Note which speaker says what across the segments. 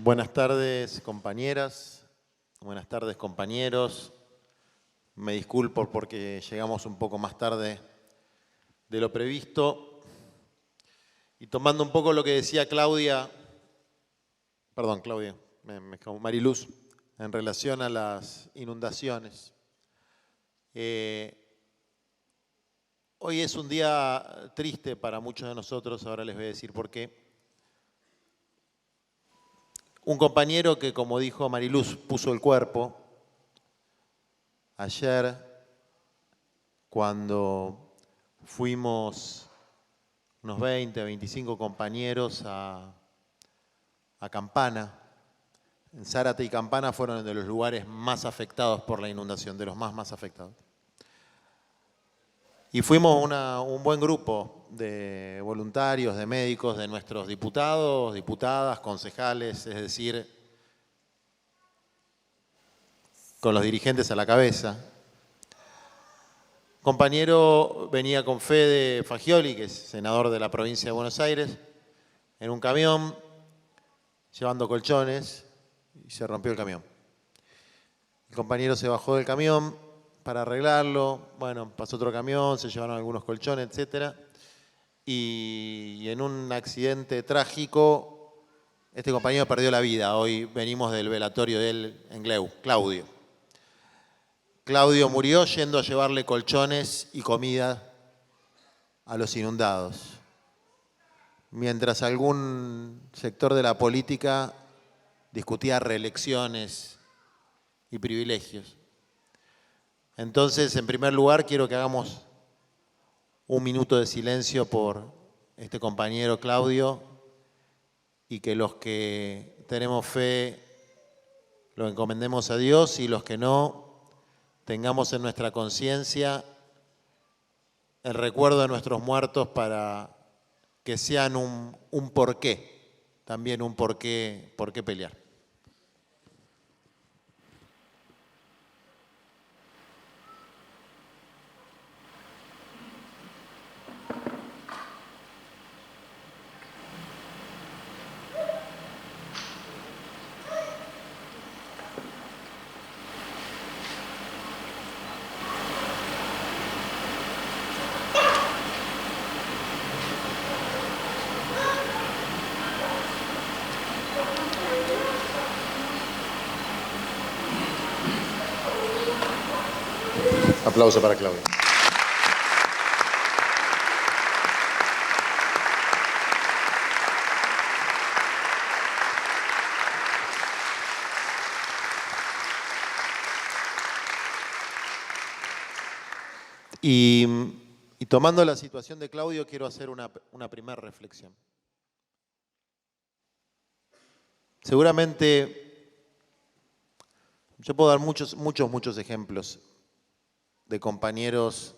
Speaker 1: Buenas tardes, compañeras. Buenas tardes, compañeros. Me disculpo porque llegamos un poco más tarde de lo previsto. Y tomando un poco lo que decía Claudia, perdón, Claudia, Mariluz, en relación a las inundaciones. Hoy es un día triste para muchos de nosotros, ahora les voy a decir por qué. Un compañero que, como dijo Mariluz, puso el cuerpo ayer cuando fuimos unos 20, 25 compañeros a Campana. En Zárate y Campana fueron de los lugares más afectados por la inundación, de los más afectados. Y fuimos un buen grupo de voluntarios, de médicos, de nuestros diputados, diputadas, concejales, es decir, con los dirigentes a la cabeza. Compañero venía con Fede Fagioli, que es senador de la provincia de Buenos Aires, en un camión, llevando colchones, y se rompió el camión. El compañero se bajó del camión para arreglarlo, bueno, pasó otro camión, se llevaron algunos colchones, etc. Y en un accidente trágico, este compañero perdió la vida. Hoy venimos del velatorio de él en Gleu, Claudio. Claudio murió yendo a llevarle colchones y comida a los inundados, mientras algún sector de la política discutía reelecciones y privilegios. Entonces, en primer lugar, quiero que hagamos un minuto de silencio por este compañero Claudio y que los que tenemos fe lo encomendemos a Dios y los que no, tengamos en nuestra conciencia el recuerdo de nuestros muertos para que sean un porqué, también un por qué pelear. Aplauso para Claudia. Y tomando la situación de Claudio, quiero hacer una primera reflexión. Seguramente yo puedo dar muchos ejemplos de compañeros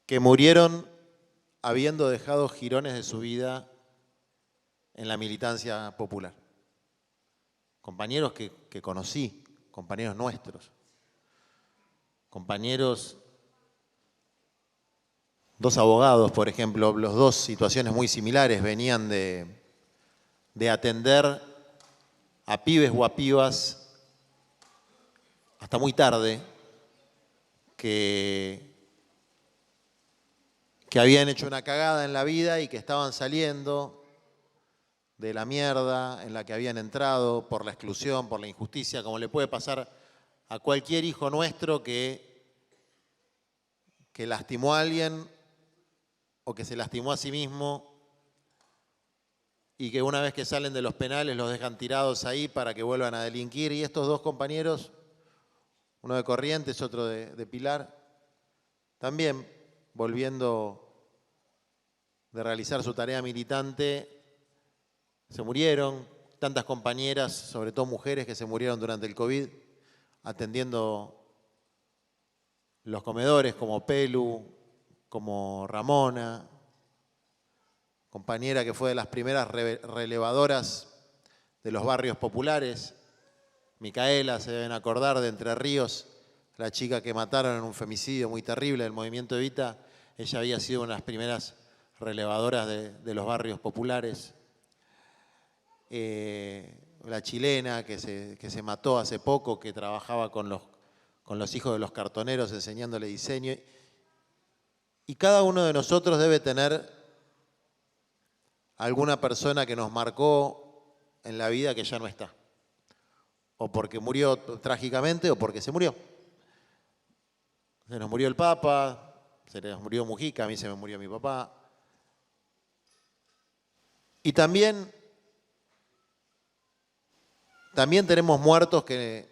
Speaker 1: que murieron habiendo dejado jirones de su vida en la militancia popular. Compañeros que conocí, compañeros nuestros. Compañeros, dos abogados, por ejemplo, los dos situaciones muy similares, venían de atender a pibes o a pibas hasta muy tarde que habían hecho una cagada en la vida y que estaban saliendo de la mierda en la que habían entrado por la exclusión, por la injusticia, como le puede pasar a cualquier hijo nuestro que lastimó a alguien o que se lastimó a sí mismo y que una vez que salen de los penales los dejan tirados ahí para que vuelvan a delinquir. Y estos dos compañeros, uno de Corrientes, otro de Pilar, también volviendo de realizar su tarea militante, se murieron. Tantas compañeras, sobre todo mujeres, que se murieron durante el COVID, atendiendo los comedores, como Pelu, como Ramona, compañera que fue de las primeras relevadoras de los barrios populares. Micaela, se deben acordar, de Entre Ríos, la chica que mataron en un femicidio muy terrible del movimiento Evita. Ella había sido una de las primeras relevadoras de los barrios populares. la chilena que se mató hace poco, que trabajaba con los hijos de los cartoneros enseñándole diseño. Y cada uno de nosotros debe tener alguna persona que nos marcó en la vida que ya no está. O porque murió trágicamente o porque se murió. Se nos murió el Papa, se nos murió Mujica, a mí se me murió mi papá. Y también tenemos muertos que,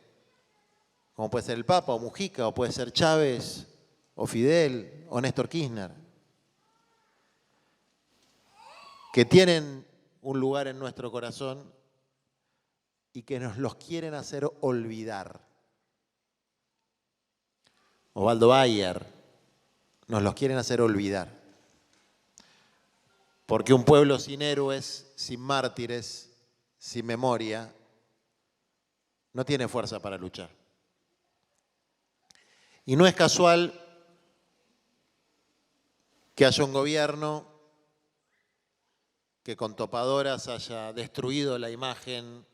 Speaker 1: como puede ser el Papa o Mujica, o puede ser Chávez, o Fidel, o Néstor Kirchner, que tienen un lugar en nuestro corazón y que nos los quieren hacer olvidar. Osvaldo Bayer, nos los quieren hacer olvidar. Porque un pueblo sin héroes, sin mártires, sin memoria, no tiene fuerza para luchar. Y no es casual que haya un gobierno que con topadoras haya destruido la imagen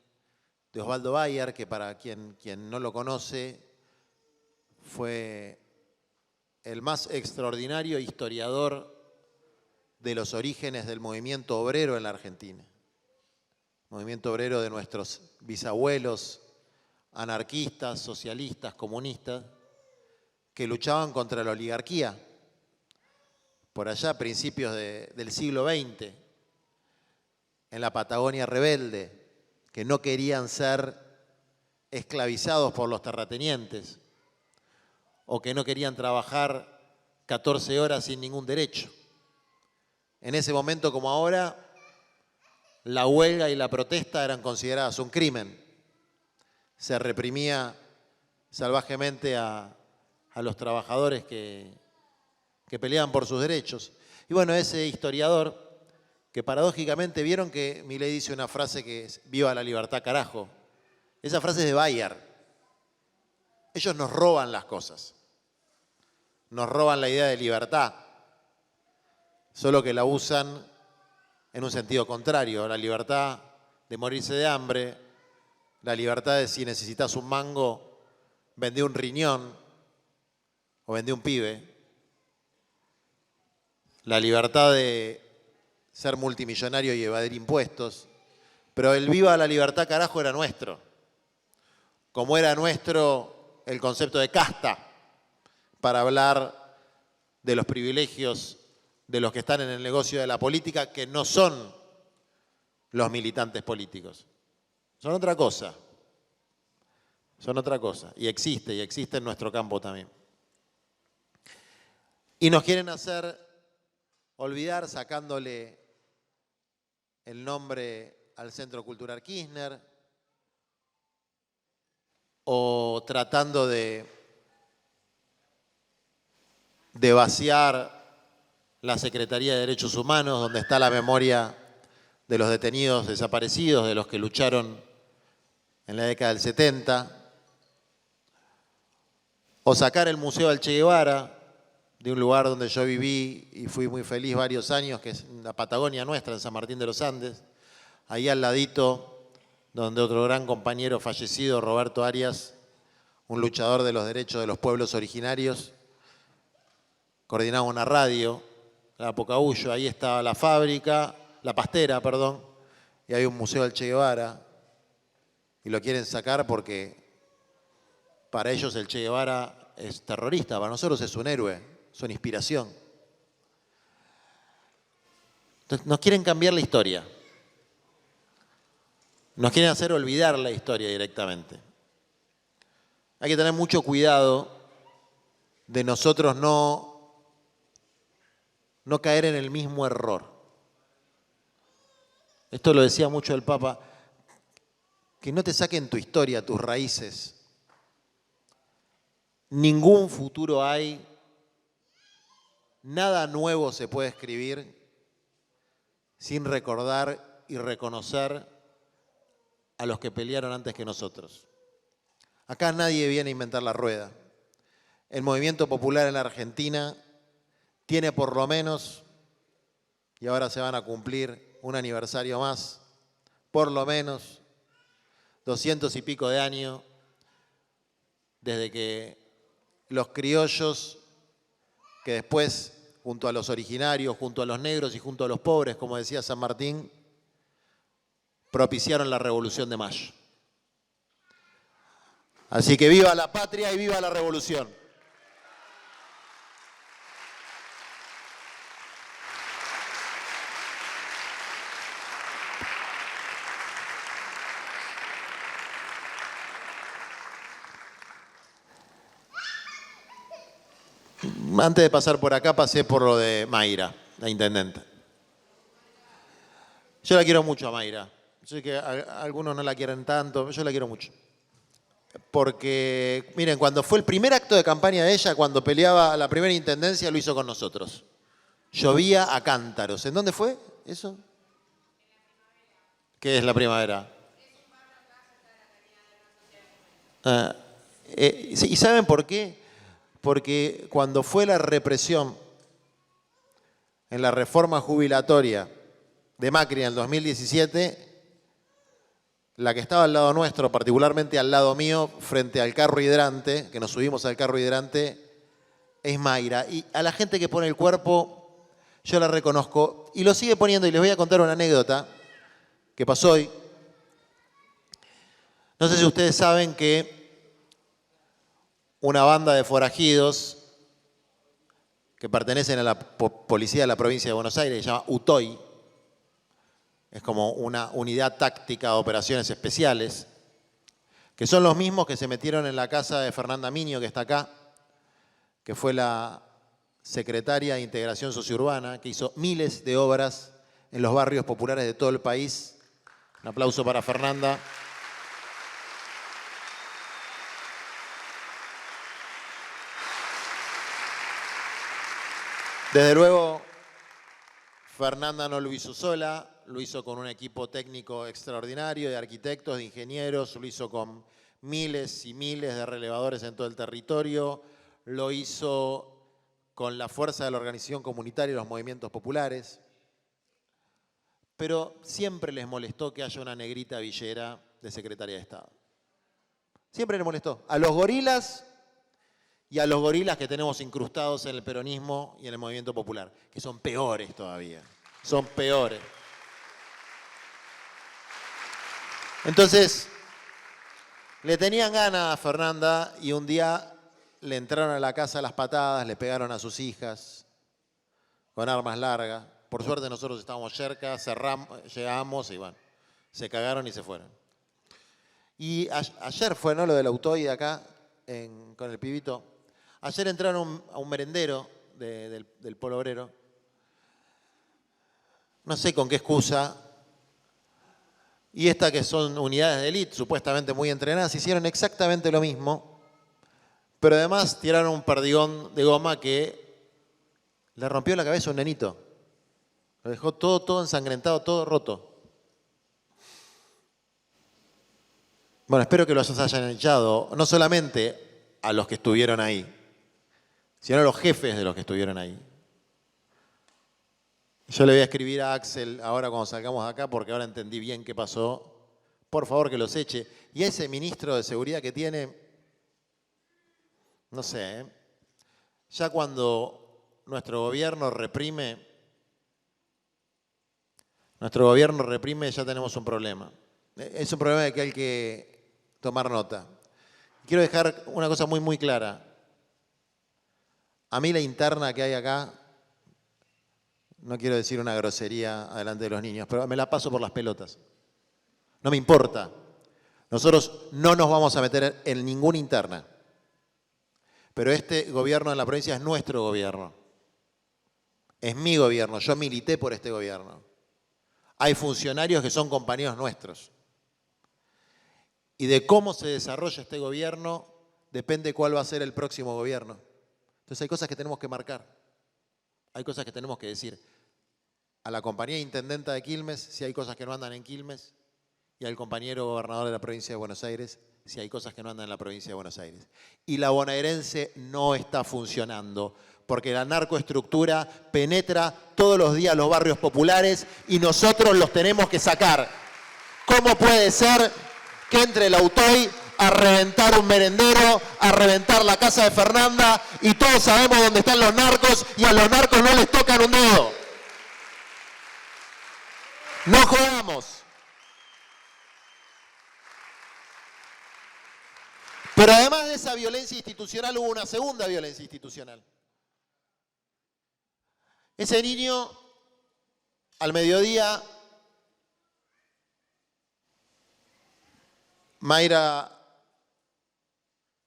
Speaker 1: de Osvaldo Bayer, que para quien no lo conoce, fue el más extraordinario historiador de los orígenes del movimiento obrero en la Argentina. Movimiento obrero de nuestros bisabuelos, anarquistas, socialistas, comunistas, que luchaban contra la oligarquía, por allá a principios del siglo XX, en la Patagonia rebelde, que no querían ser esclavizados por los terratenientes o que no querían trabajar 14 horas sin ningún derecho. En ese momento, como ahora, la huelga y la protesta eran consideradas un crimen. Se reprimía salvajemente a los trabajadores que peleaban por sus derechos. Y bueno, ese historiador, que paradójicamente vieron que Milei dice una frase que es "viva la libertad, carajo". Esa frase es de Bayer. Ellos nos roban las cosas. Nos roban la idea de libertad. Solo que la usan en un sentido contrario. La libertad de morirse de hambre, la libertad de si necesitas un mango, vendé un riñón o vendé un pibe. La libertad de ser multimillonario y evadir impuestos. Pero el viva la libertad, carajo, era nuestro. Como era nuestro el concepto de casta, para hablar de los privilegios de los que están en el negocio de la política, que no son los militantes políticos. Son otra cosa. Son otra cosa. Y existe en nuestro campo también. Y nos quieren hacer olvidar sacándole el nombre al Centro Cultural Kirchner o tratando de vaciar la Secretaría de Derechos Humanos, donde está la memoria de los detenidos desaparecidos, de los que lucharon en la década del 70, o sacar el Museo del Che Guevara de un lugar donde yo viví y fui muy feliz varios años, que es la Patagonia nuestra, en San Martín de los Andes, ahí al ladito, donde otro gran compañero fallecido, Roberto Arias, un luchador de los derechos de los pueblos originarios, coordinaba una radio, la Pocahuyo, ahí estaba la fábrica, la pastera, perdón, y hay un museo del Che Guevara, y lo quieren sacar porque para ellos el Che Guevara es terrorista, para nosotros es un héroe, es una inspiración. Entonces, nos quieren cambiar la historia. Nos quieren hacer olvidar la historia directamente. Hay que tener mucho cuidado de nosotros no caer en el mismo error. Esto lo decía mucho el Papa, que no te saquen tu historia, tus raíces. Ningún futuro hay, nada nuevo se puede escribir sin recordar y reconocer a los que pelearon antes que nosotros. Acá nadie viene a inventar la rueda. El movimiento popular en la Argentina tiene por lo menos, y ahora se van a cumplir un aniversario más, por lo menos 200 y pico de años, desde que los criollos, que después, junto a los originarios, junto a los negros y junto a los pobres, como decía San Martín, propiciaron la Revolución de Mayo. Así que viva la patria y viva la revolución. Antes de pasar por acá, pasé por lo de Mayra, la intendenta. Yo la quiero mucho a Mayra. Yo sé que algunos no la quieren tanto, yo la quiero mucho. Porque, miren, cuando fue el primer acto de campaña de ella, cuando peleaba la primera intendencia, lo hizo con nosotros. Llovía a cántaros. ¿En dónde fue eso? ¿Qué es la primavera? ¿Y saben por qué? Porque cuando fue la represión en la reforma jubilatoria de Macri en el 2017, la que estaba al lado nuestro, particularmente al lado mío, frente al carro hidrante, que nos subimos al carro hidrante, es Mayra. Y a la gente que pone el cuerpo, yo la reconozco. Y lo sigue poniendo, y les voy a contar una anécdota que pasó hoy. No sé si ustedes saben que una banda de forajidos que pertenecen a la policía de la provincia de Buenos Aires, se llama UTOI, es como una unidad táctica de operaciones especiales, que son los mismos que se metieron en la casa de Fernanda Miño, que está acá, que fue la secretaria de Integración Sociourbana, que hizo miles de obras en los barrios populares de todo el país. Un aplauso para Fernanda. Desde luego, Fernanda no lo hizo sola, lo hizo con un equipo técnico extraordinario de arquitectos, de ingenieros, lo hizo con miles y miles de relevadores en todo el territorio, lo hizo con la fuerza de la organización comunitaria y los movimientos populares, pero siempre les molestó que haya una negrita villera de secretaria de Estado. Siempre les molestó. A los gorilas y a los gorilas que tenemos incrustados en el peronismo y en el movimiento popular, que son peores todavía, son peores. Entonces, le tenían ganas a Fernanda y un día le entraron a la casa a las patadas, le pegaron a sus hijas con armas largas. Por suerte nosotros estábamos cerca, llegamos y bueno, se cagaron y se fueron. Y ayer fue, ¿no?, lo del UTOI de acá, con el pibito. Ayer entraron a un merendero del Polo Obrero. No sé con qué excusa. Y esta, que son unidades de élite, supuestamente muy entrenadas, hicieron exactamente lo mismo, pero además tiraron un perdigón de goma que le rompió la cabeza a un nenito. Lo dejó todo ensangrentado, todo roto. Bueno, espero que los hayan echado, no solamente a los que estuvieron ahí, sino a los jefes de los que estuvieron ahí. Yo le voy a escribir a Axel ahora cuando salgamos de acá, porque ahora entendí bien qué pasó. Por favor, que los eche. Y a ese ministro de Seguridad que tiene, no sé, ya cuando nuestro gobierno reprime, ya tenemos un problema. Es un problema de que hay que tomar nota. Quiero dejar una cosa muy, muy clara. A mí la interna que hay acá, no quiero decir una grosería adelante de los niños, pero me la paso por las pelotas. No me importa. Nosotros no nos vamos a meter en ninguna interna. Pero este gobierno en la provincia es nuestro gobierno. Es mi gobierno. Yo milité por este gobierno. Hay funcionarios que son compañeros nuestros. Y de cómo se desarrolla este gobierno depende cuál va a ser el próximo gobierno. Entonces hay cosas que tenemos que marcar. Hay cosas que tenemos que decir. A la compañía intendenta de Quilmes, si hay cosas que no andan en Quilmes, y al compañero gobernador de la provincia de Buenos Aires, si hay cosas que no andan en la provincia de Buenos Aires. Y la bonaerense no está funcionando, porque la narcoestructura penetra todos los días los barrios populares y nosotros los tenemos que sacar. ¿Cómo puede ser que entre el Autoy a reventar un merendero, a reventar la casa de Fernanda, y todos sabemos dónde están los narcos y a los narcos no les tocan un dedo? No jugamos. Pero además de esa violencia institucional hubo una segunda violencia institucional. Ese niño, al mediodía, Mayra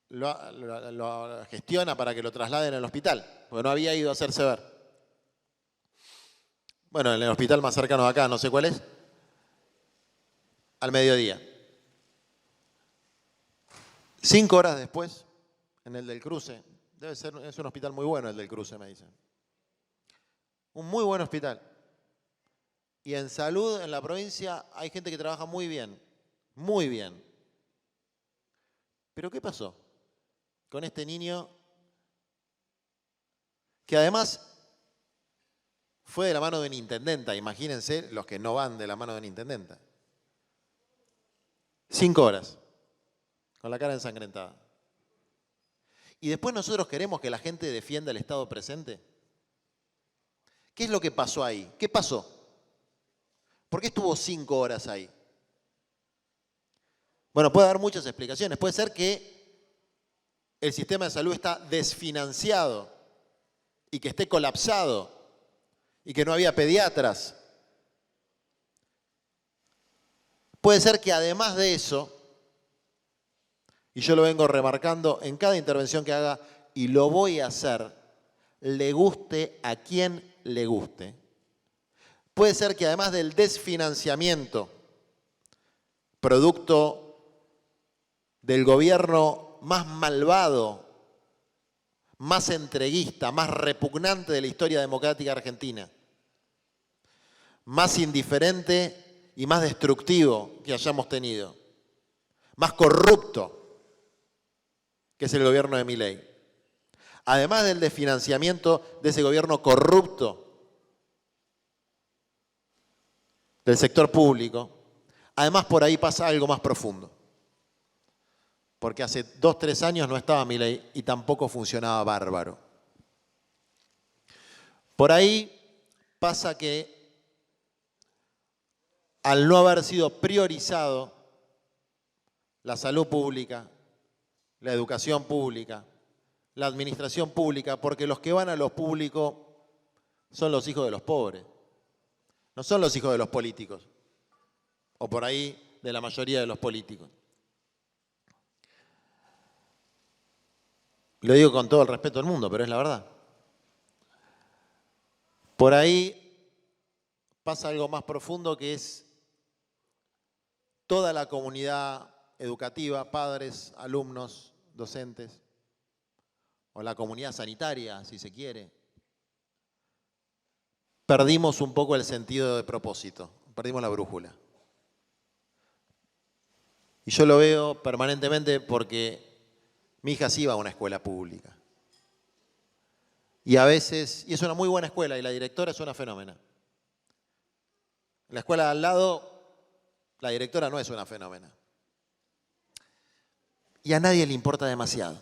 Speaker 1: lo gestiona para que lo trasladen al hospital, porque no había ido a hacerse ver. Bueno, en el hospital más cercano de acá, no sé cuál es, al mediodía. 5 horas después, en el del Cruce, es un hospital muy bueno el del Cruce, me dicen. Un muy buen hospital. Y en salud, en la provincia, hay gente que trabaja muy bien, muy bien. ¿Pero qué pasó con este niño que además fue de la mano de una intendenta? Imagínense los que no van de la mano de una intendenta. 5 horas, con la cara ensangrentada. Y después nosotros queremos que la gente defienda el Estado presente. ¿Qué es lo que pasó ahí? ¿Qué pasó? ¿Por qué estuvo 5 horas ahí? Bueno, puede haber muchas explicaciones. Puede ser que el sistema de salud está desfinanciado y que esté colapsado y que no había pediatras. Puede ser que además de eso, y yo lo vengo remarcando en cada intervención que haga, y lo voy a hacer, le guste a quien le guste. Puede ser que además del desfinanciamiento, producto del gobierno más malvado, más entreguista, más repugnante de la historia democrática argentina, más indiferente y más destructivo que hayamos tenido, más corrupto, que es el gobierno de Milei. Además del desfinanciamiento de ese gobierno corrupto del sector público, además por ahí pasa algo más profundo. Porque hace 2, 3 años no estaba Milei y tampoco funcionaba bárbaro. Por ahí pasa que al no haber sido priorizado la salud pública, la educación pública, la administración pública, porque los que van a lo público son los hijos de los pobres, no son los hijos de los políticos, o por ahí de la mayoría de los políticos. Lo digo con todo el respeto del mundo, pero es la verdad. Por ahí pasa algo más profundo, que es toda la comunidad educativa, padres, alumnos, docentes, o la comunidad sanitaria, si se quiere. Perdimos un poco el sentido de propósito, perdimos la brújula. Y yo lo veo permanentemente porque mi hija sí va a una escuela pública. Y a veces, y es una muy buena escuela, y la directora es una fenómena. En la escuela de al lado, la directora no es una fenómena. Y a nadie le importa demasiado.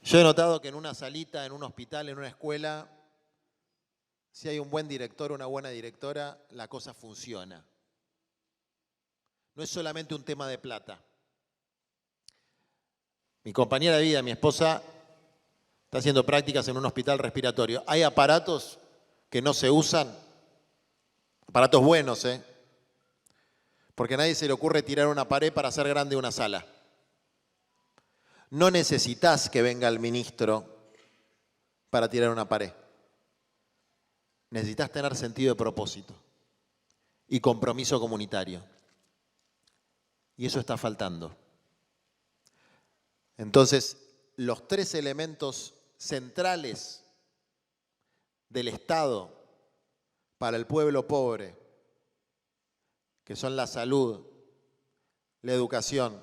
Speaker 1: Yo he notado que en una salita, en un hospital, en una escuela, si hay un buen director o una buena directora, la cosa funciona. No es solamente un tema de plata. Mi compañera de vida, mi esposa, está haciendo prácticas en un hospital respiratorio. Hay aparatos que no se usan, aparatos buenos, porque a nadie se le ocurre tirar una pared para hacer grande una sala. No necesitas que venga el ministro para tirar una pared. Necesitas tener sentido de propósito y compromiso comunitario. Y eso está faltando. Entonces, los 3 elementos centrales del Estado para el pueblo pobre, que son la salud, la educación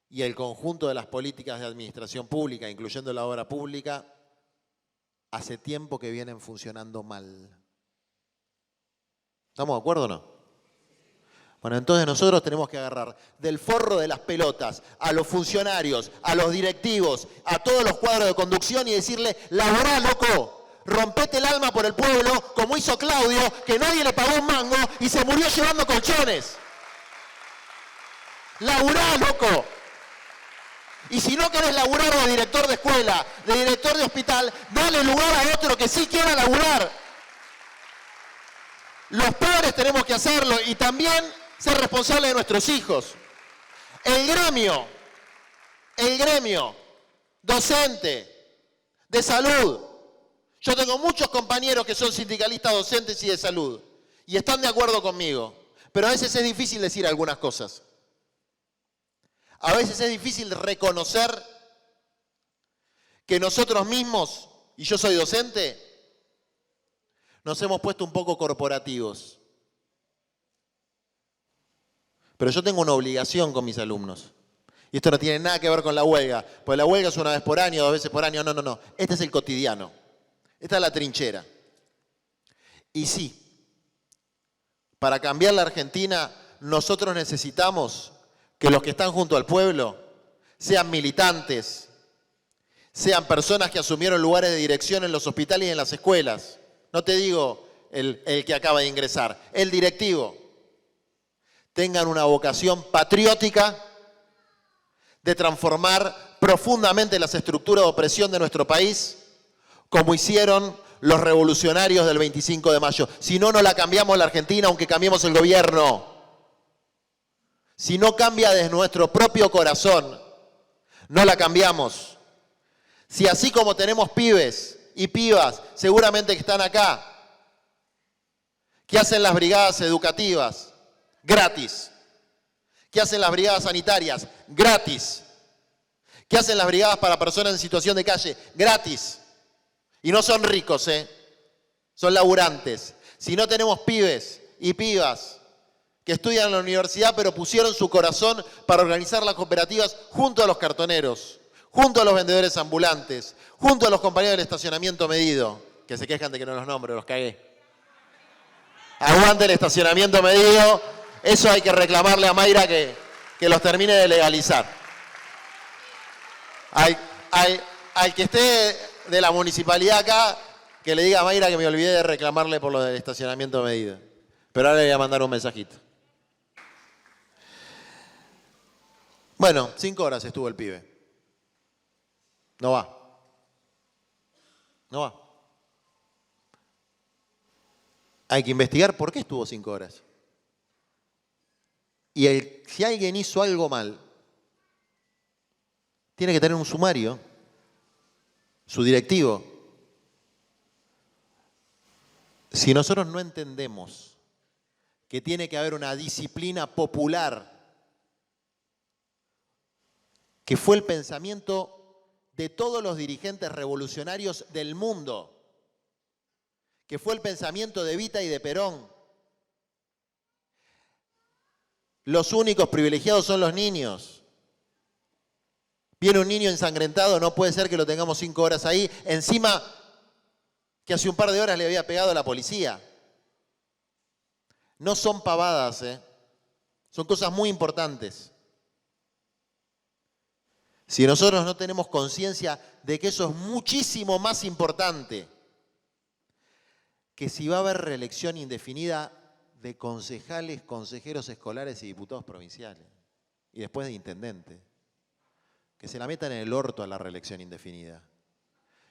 Speaker 1: y el conjunto de las políticas de administración pública, incluyendo la obra pública, hace tiempo que vienen funcionando mal. ¿Estamos de acuerdo o no? Bueno, entonces nosotros tenemos que agarrar del forro de las pelotas a los funcionarios, a los directivos, a todos los cuadros de conducción y decirle, laburá, loco, rompete el alma por el pueblo, como hizo Claudio, que nadie le pagó un mango y se murió llevando colchones. Laburá, loco. Y si no querés laburar de director de escuela, de director de hospital, dale lugar a otro que sí quiera laburar. Los padres tenemos que hacerlo y también ser responsables de nuestros hijos. El gremio docente de salud. Yo tengo muchos compañeros que son sindicalistas docentes y de salud y están de acuerdo conmigo, pero a veces es difícil decir algunas cosas. A veces es difícil reconocer que nosotros mismos, y yo soy docente, nos hemos puesto un poco corporativos. Pero yo tengo una obligación con mis alumnos. Y esto no tiene nada que ver con la huelga, porque la huelga es una vez por año, 2 veces por año. No. Este es el cotidiano. Esta es la trinchera. Y sí, para cambiar la Argentina, nosotros necesitamos que los que están junto al pueblo sean militantes, sean personas que asumieron lugares de dirección en los hospitales y en las escuelas. No te digo el que acaba de ingresar, el directivo. Tengan una vocación patriótica de transformar profundamente las estructuras de opresión de nuestro país, como hicieron los revolucionarios del 25 de mayo. Si no, no la cambiamos la Argentina, aunque cambiemos el gobierno. Si no cambia desde nuestro propio corazón, no la cambiamos. Si así como tenemos pibes y pibas, seguramente que están acá, que hacen las brigadas educativas, gratis, que hacen las brigadas sanitarias, gratis, que hacen las brigadas para personas en situación de calle, gratis. Y no son ricos, son laburantes. Si no tenemos pibes y pibas que estudian en la universidad, pero pusieron su corazón para organizar las cooperativas junto a los cartoneros, junto a los vendedores ambulantes, junto a los compañeros del estacionamiento medido, que se quejan de que no los nombro, los cagué. Aguante el estacionamiento medido, eso hay que reclamarle a Mayra que los termine de legalizar. Al que esté de la municipalidad acá, que le diga a Mayra que me olvidé de reclamarle por lo del estacionamiento medido. Pero ahora le voy a mandar un mensajito. Bueno, 5 horas estuvo el pibe. No va. Hay que investigar por qué estuvo 5 horas. Y si alguien hizo algo mal, tiene que tener un sumario, su directivo. Si nosotros no entendemos que tiene que haber una disciplina popular, que fue el pensamiento de todos los dirigentes revolucionarios del mundo, que fue el pensamiento de Evita y de Perón. Los únicos privilegiados son los niños. Viene un niño ensangrentado, no puede ser que lo tengamos 5 horas ahí, encima que hace un par de horas le había pegado a la policía. No son pavadas, son cosas muy importantes. Si nosotros no tenemos conciencia de que eso es muchísimo más importante, que si va a haber reelección indefinida de concejales, consejeros escolares y diputados provinciales, y después de intendentes, que se la metan en el orto a la reelección indefinida.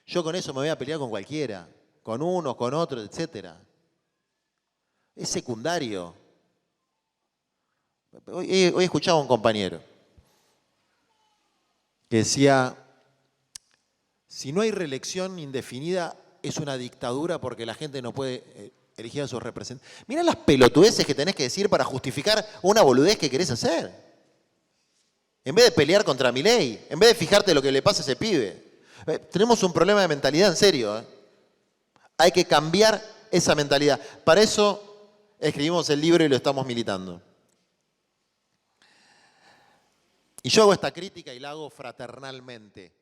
Speaker 1: Yo con eso me voy a pelear con cualquiera, con uno, con otro, etc. Es secundario. Hoy escuchaba a un compañero que decía, si no hay reelección indefinida, es una dictadura porque la gente no puede elegir a sus representantes. Mirá las pelotudeces que tenés que decir para justificar una boludez que querés hacer. En vez de pelear contra Milei, en vez de fijarte lo que le pasa a ese pibe. Tenemos un problema de mentalidad en serio. Hay que cambiar esa mentalidad. Para eso escribimos el libro y lo estamos militando. Y yo hago esta crítica y la hago fraternalmente,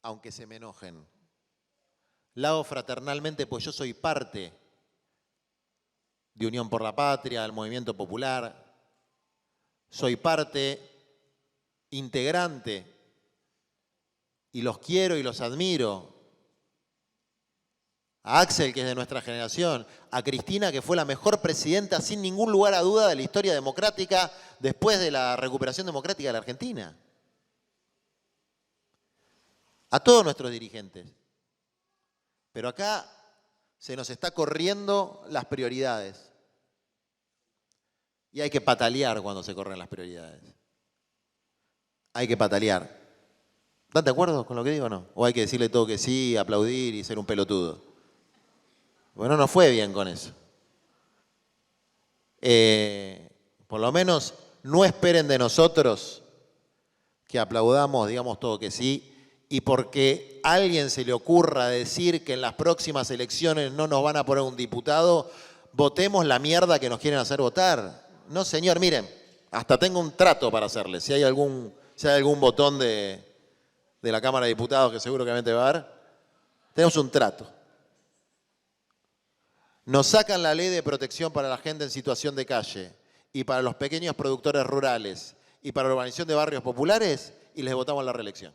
Speaker 1: aunque se me enojen. La hago fraternalmente pues yo soy parte de Unión por la Patria, del Movimiento Popular. Soy parte integrante y los quiero y los admiro. A Axel, que es de nuestra generación, a Cristina, que fue la mejor presidenta sin ningún lugar a duda de la historia democrática después de la recuperación democrática de la Argentina. A todos nuestros dirigentes. Pero acá se nos está corriendo las prioridades. Y hay que patalear cuando se corren las prioridades. Hay que patalear. ¿Están de acuerdo con lo que digo o no? ¿O hay que decirle todo que sí, aplaudir y ser un pelotudo? Bueno, no fue bien con eso. Por lo menos no esperen de nosotros que aplaudamos, digamos todo que sí, y porque a alguien se le ocurra decir que en las próximas elecciones no nos van a poner un diputado, votemos la mierda que nos quieren hacer votar. No, señor, miren, hasta tengo un trato para hacerles. Si hay algún botón de la Cámara de Diputados, que seguramente va a haber, tenemos un trato. Nos sacan la ley de protección para la gente en situación de calle y para los pequeños productores rurales y para la urbanización de barrios populares y les votamos la reelección.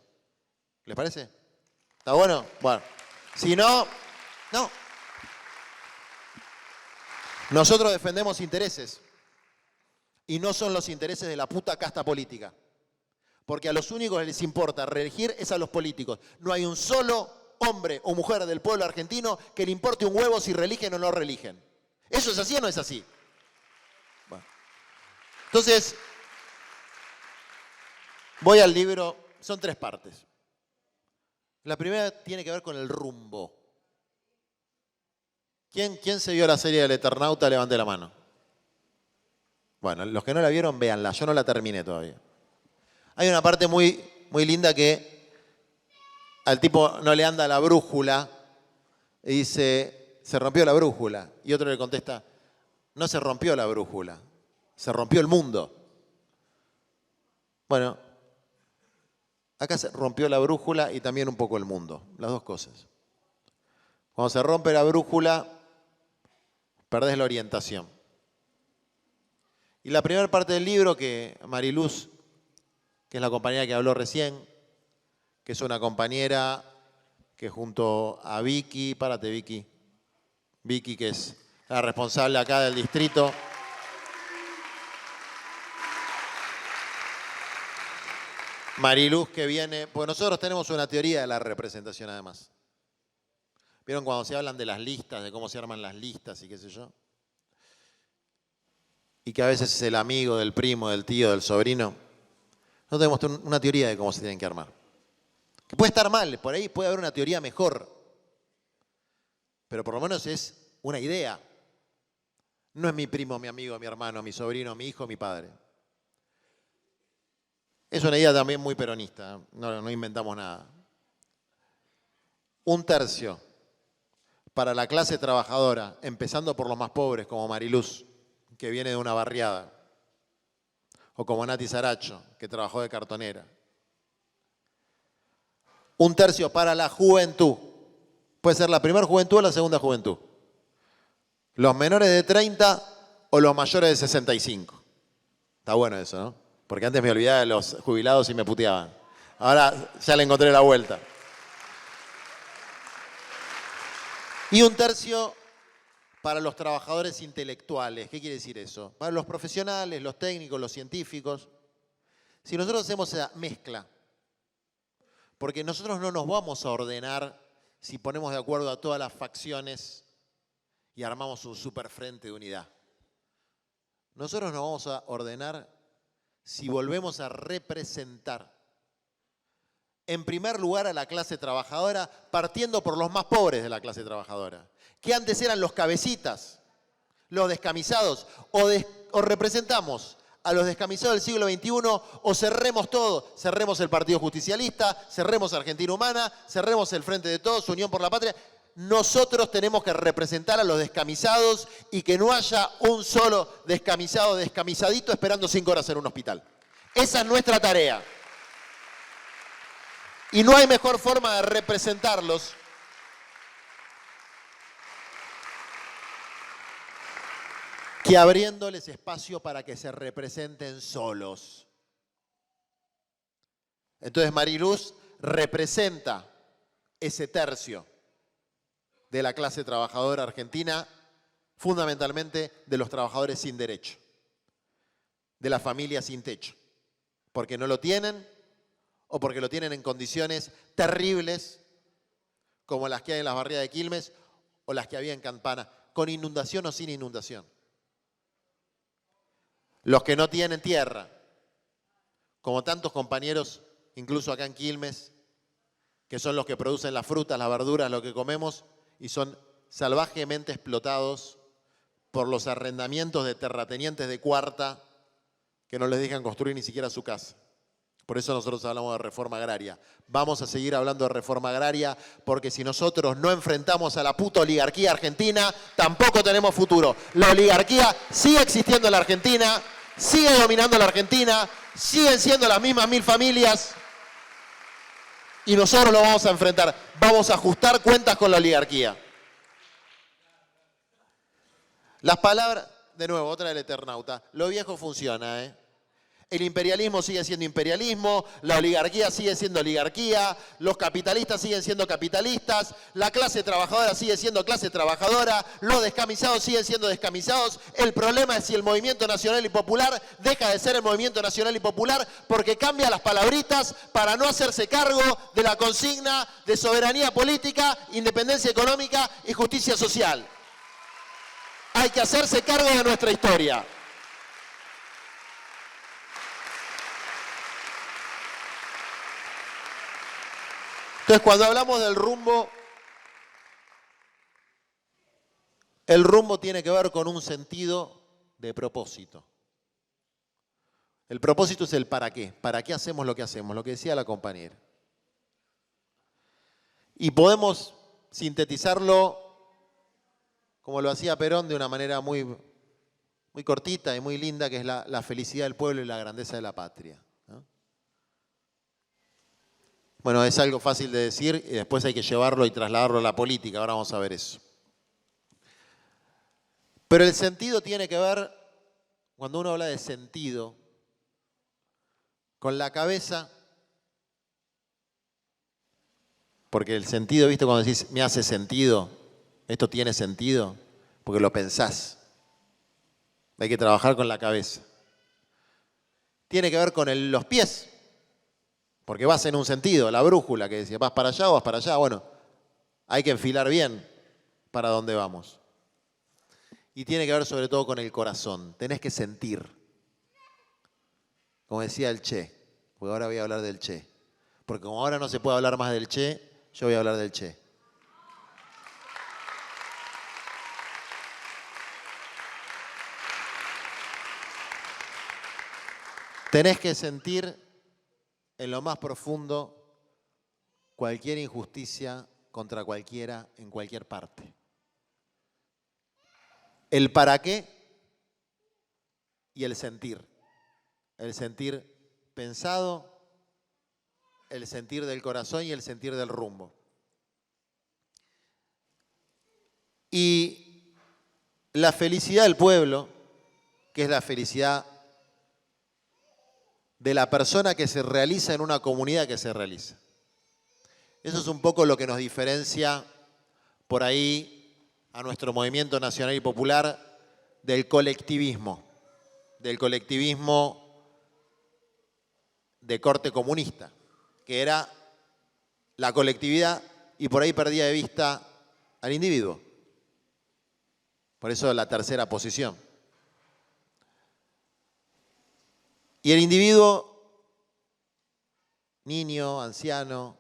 Speaker 1: ¿Les parece? ¿Está bueno? Bueno, si no, no. Nosotros defendemos intereses y no son los intereses de la puta casta política. Porque a los únicos que les importa reelegir es a los políticos. No hay un solo hombre o mujer del pueblo argentino que le importe un huevo si religen o no religen. ¿Eso es así o no es así? Bueno. Entonces, voy al libro, son 3 partes. La primera tiene que ver con el rumbo. ¿Quién se vio la serie del Eternauta? Levante la mano. Bueno, los que no la vieron, véanla. Yo no la terminé todavía. Hay una parte muy, muy linda que al tipo no le anda la brújula y dice, se rompió la brújula. Y otro le contesta, no se rompió la brújula, se rompió el mundo. Bueno, acá se rompió la brújula y también un poco el mundo, las dos cosas. Cuando se rompe la brújula, perdés la orientación. Y la primera parte del libro, que Mariluz, que es la compañera que habló recién, que es una compañera que junto a Vicky, párate Vicky, Vicky que es la responsable acá del distrito, Mariluz que viene, pues nosotros tenemos una teoría de la representación además. ¿Vieron cuando se hablan de las listas, de cómo se arman las listas y qué sé yo? Y que a veces es el amigo, del primo, del tío, del sobrino. Nosotros tenemos una teoría de cómo se tienen que armar. Que puede estar mal, por ahí puede haber una teoría mejor. Pero por lo menos es una idea. No es mi primo, mi amigo, mi hermano, mi sobrino, mi hijo, mi padre. Es una idea también muy peronista, no inventamos nada. 1/3 para la clase trabajadora, empezando por los más pobres, como Mariluz, que viene de una barriada. O como Nati Saracho, que trabajó de cartonera. 1/3 para la juventud. Puede ser la primera juventud o la segunda juventud. Los menores de 30 o los mayores de 65. Está bueno eso, ¿no? Porque antes me olvidaba de los jubilados y me puteaban. Ahora ya le encontré la vuelta. Y 1/3 para los trabajadores intelectuales. ¿Qué quiere decir eso? Para los profesionales, los técnicos, los científicos. Si nosotros hacemos esa mezcla, porque nosotros no nos vamos a ordenar si ponemos de acuerdo a todas las facciones y armamos un superfrente de unidad. Nosotros nos vamos a ordenar si volvemos a representar, en primer lugar, a la clase trabajadora, partiendo por los más pobres de la clase trabajadora, que antes eran los cabecitas, los descamisados, o representamos a los descamisados del siglo XXI, o cerremos todo, cerremos el Partido Justicialista, cerremos Argentina Humana, cerremos el Frente de Todos, Unión por la Patria. Nosotros tenemos que representar a los descamisados y que no haya un solo descamisado, descamisadito esperando 5 horas en un hospital. Esa es nuestra tarea. Y no hay mejor forma de representarlos que abriéndoles espacio para que se representen solos. Entonces Mariluz representa ese tercio de la clase trabajadora argentina, fundamentalmente de los trabajadores sin derecho, de las familias sin techo, porque no lo tienen o porque lo tienen en condiciones terribles como las que hay en las barriadas de Quilmes o las que había en Campana, con inundación o sin inundación. Los que no tienen tierra, como tantos compañeros, incluso acá en Quilmes, que son los que producen las frutas, las verduras, lo que comemos, y son salvajemente explotados por los arrendamientos de terratenientes de cuarta que no les dejan construir ni siquiera su casa. Por eso nosotros hablamos de reforma agraria. Vamos a seguir hablando de reforma agraria porque si nosotros no enfrentamos a la puta oligarquía argentina, tampoco tenemos futuro. La oligarquía sigue existiendo en la Argentina, sigue dominando la Argentina, siguen siendo las mismas 1000 familias y nosotros lo vamos a enfrentar. Vamos a ajustar cuentas con la oligarquía. Las palabras, de nuevo, otra del Eternauta, lo viejo funciona, ¿eh? El imperialismo sigue siendo imperialismo, la oligarquía sigue siendo oligarquía, los capitalistas siguen siendo capitalistas, la clase trabajadora sigue siendo clase trabajadora, los descamisados siguen siendo descamisados. El problema es si el movimiento nacional y popular deja de ser el movimiento nacional y popular porque cambia las palabritas para no hacerse cargo de la consigna de soberanía política, independencia económica y justicia social. Hay que hacerse cargo de nuestra historia. Entonces, cuando hablamos del rumbo, el rumbo tiene que ver con un sentido de propósito. El propósito es el para qué. ¿Para qué hacemos lo que hacemos? Lo que decía la compañera. Y podemos sintetizarlo, como lo hacía Perón, de una manera muy cortita y muy linda, que es la felicidad del pueblo y la grandeza de la patria. Bueno, es algo fácil de decir y después hay que llevarlo y trasladarlo a la política. Ahora vamos a ver eso. Pero el sentido tiene que ver, cuando uno habla de sentido, con la cabeza, porque el sentido, ¿viste? Cuando decís, me hace sentido, esto tiene sentido, porque lo pensás. Hay que trabajar con la cabeza. Tiene que ver con los pies. Porque vas en un sentido, la brújula que decía, ¿vas para allá o vas para allá? Bueno, hay que enfilar bien para dónde vamos. Y tiene que ver sobre todo con el corazón, tenés que sentir. Como decía el Che, porque ahora voy a hablar del Che. Porque como ahora no se puede hablar más del Che, yo voy a hablar del Che. Tenés que sentir en lo más profundo cualquier injusticia contra cualquiera en cualquier parte. El para qué y el sentir. El sentir pensado, el sentir del corazón y el sentir del rumbo. Y la felicidad del pueblo, que es la felicidad de la persona que se realiza en una comunidad que se realiza. Eso es un poco lo que nos diferencia por ahí a nuestro movimiento nacional y popular del colectivismo de corte comunista, que era la colectividad y por ahí perdía de vista al individuo. Por eso la tercera posición. Y el individuo, niño, anciano,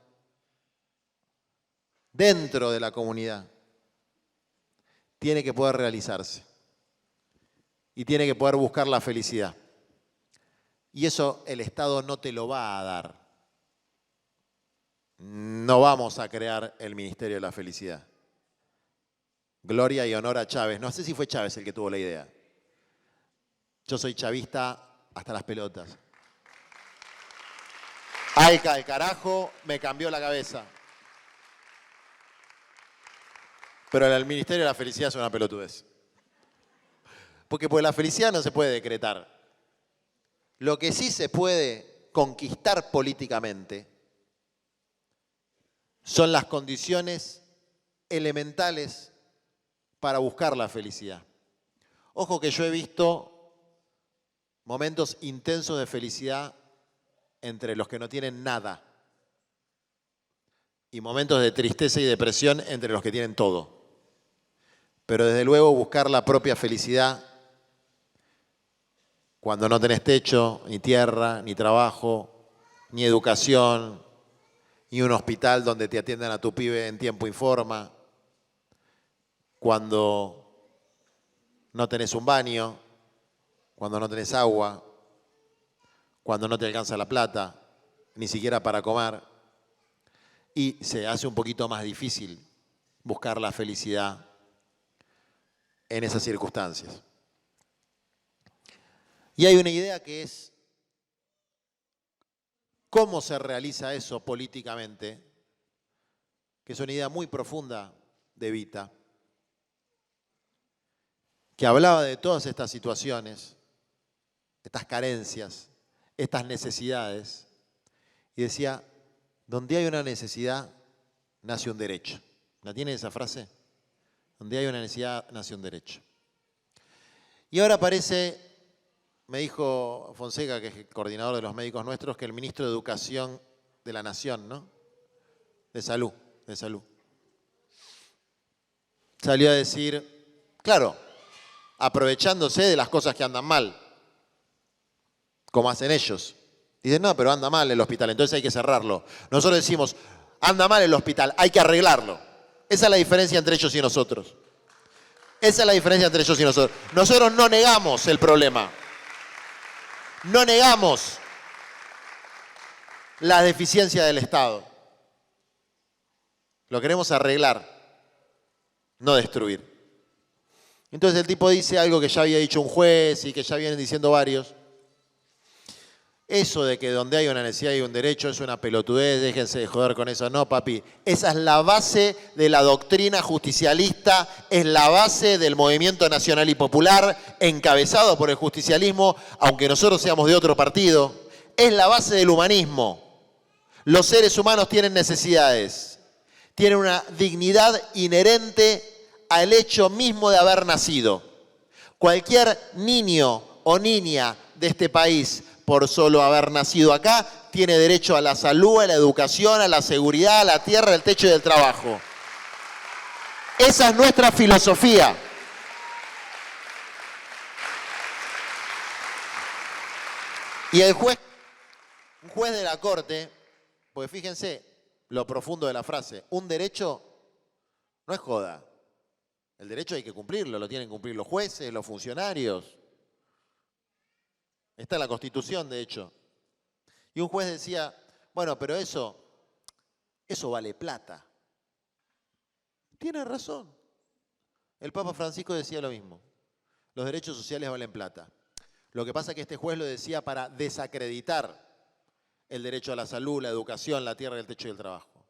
Speaker 1: dentro de la comunidad, tiene que poder realizarse y tiene que poder buscar la felicidad. Y eso el Estado no te lo va a dar. No vamos a crear el Ministerio de la Felicidad. Gloria y honor a Chávez. No sé si fue Chávez el que tuvo la idea. Yo soy chavista hasta las pelotas. Alca del carajo, me cambió la cabeza. Pero el Ministerio de la Felicidad es una pelotudez. Porque la felicidad no se puede decretar. Lo que sí se puede conquistar políticamente son las condiciones elementales para buscar la felicidad. Ojo que yo he visto momentos intensos de felicidad entre los que no tienen nada y momentos de tristeza y depresión entre los que tienen todo. Pero desde luego buscar la propia felicidad cuando no tenés techo, ni tierra, ni trabajo, ni educación, ni un hospital donde te atiendan a tu pibe en tiempo y forma, cuando no tenés un baño, cuando no tenés agua, cuando no te alcanza la plata, ni siquiera para comer, y se hace un poquito más difícil buscar la felicidad en esas circunstancias. Y hay una idea que es cómo se realiza eso políticamente, que es una idea muy profunda de Evita, que hablaba de todas estas situaciones, estas carencias, estas necesidades, y decía, donde hay una necesidad, nace un derecho. ¿La tiene esa frase? Donde hay una necesidad, nace un derecho. Y ahora parece, me dijo Fonseca, que es el coordinador de los médicos nuestros, que el ministro de Educación de la Nación, ¿no? De Salud. Salió a decir, claro, aprovechándose de las cosas que andan mal, como hacen ellos. Dicen, no, pero anda mal el hospital, entonces hay que cerrarlo. Nosotros decimos, anda mal el hospital, hay que arreglarlo. Esa es la diferencia entre ellos y nosotros. Esa es la diferencia entre ellos y nosotros. Nosotros no negamos el problema. No negamos la deficiencia del Estado. Lo queremos arreglar, no destruir. Entonces el tipo dice algo que ya había dicho un juez y que ya vienen diciendo varios. Eso de que donde hay una necesidad hay un derecho es una pelotudez, déjense de joder con eso. No, papi, esa es la base de la doctrina justicialista, es la base del movimiento nacional y popular, encabezado por el justicialismo, aunque nosotros seamos de otro partido. Es la base del humanismo. Los seres humanos tienen necesidades, tienen una dignidad inherente al hecho mismo de haber nacido. Cualquier niño o niña de este país, por solo haber nacido acá, tiene derecho a la salud, a la educación, a la seguridad, a la tierra, al techo y al trabajo. Esa es nuestra filosofía. Y el juez, un juez de la Corte, pues fíjense lo profundo de la frase, un derecho no es joda. El derecho hay que cumplirlo, lo tienen que cumplir los jueces, los funcionarios. Está en la Constitución, de hecho. Y un juez decía, bueno, pero eso vale plata. Tiene razón. El Papa Francisco decía lo mismo. Los derechos sociales valen plata. Lo que pasa es que este juez lo decía para desacreditar el derecho a la salud, la educación, la tierra, el techo y el trabajo.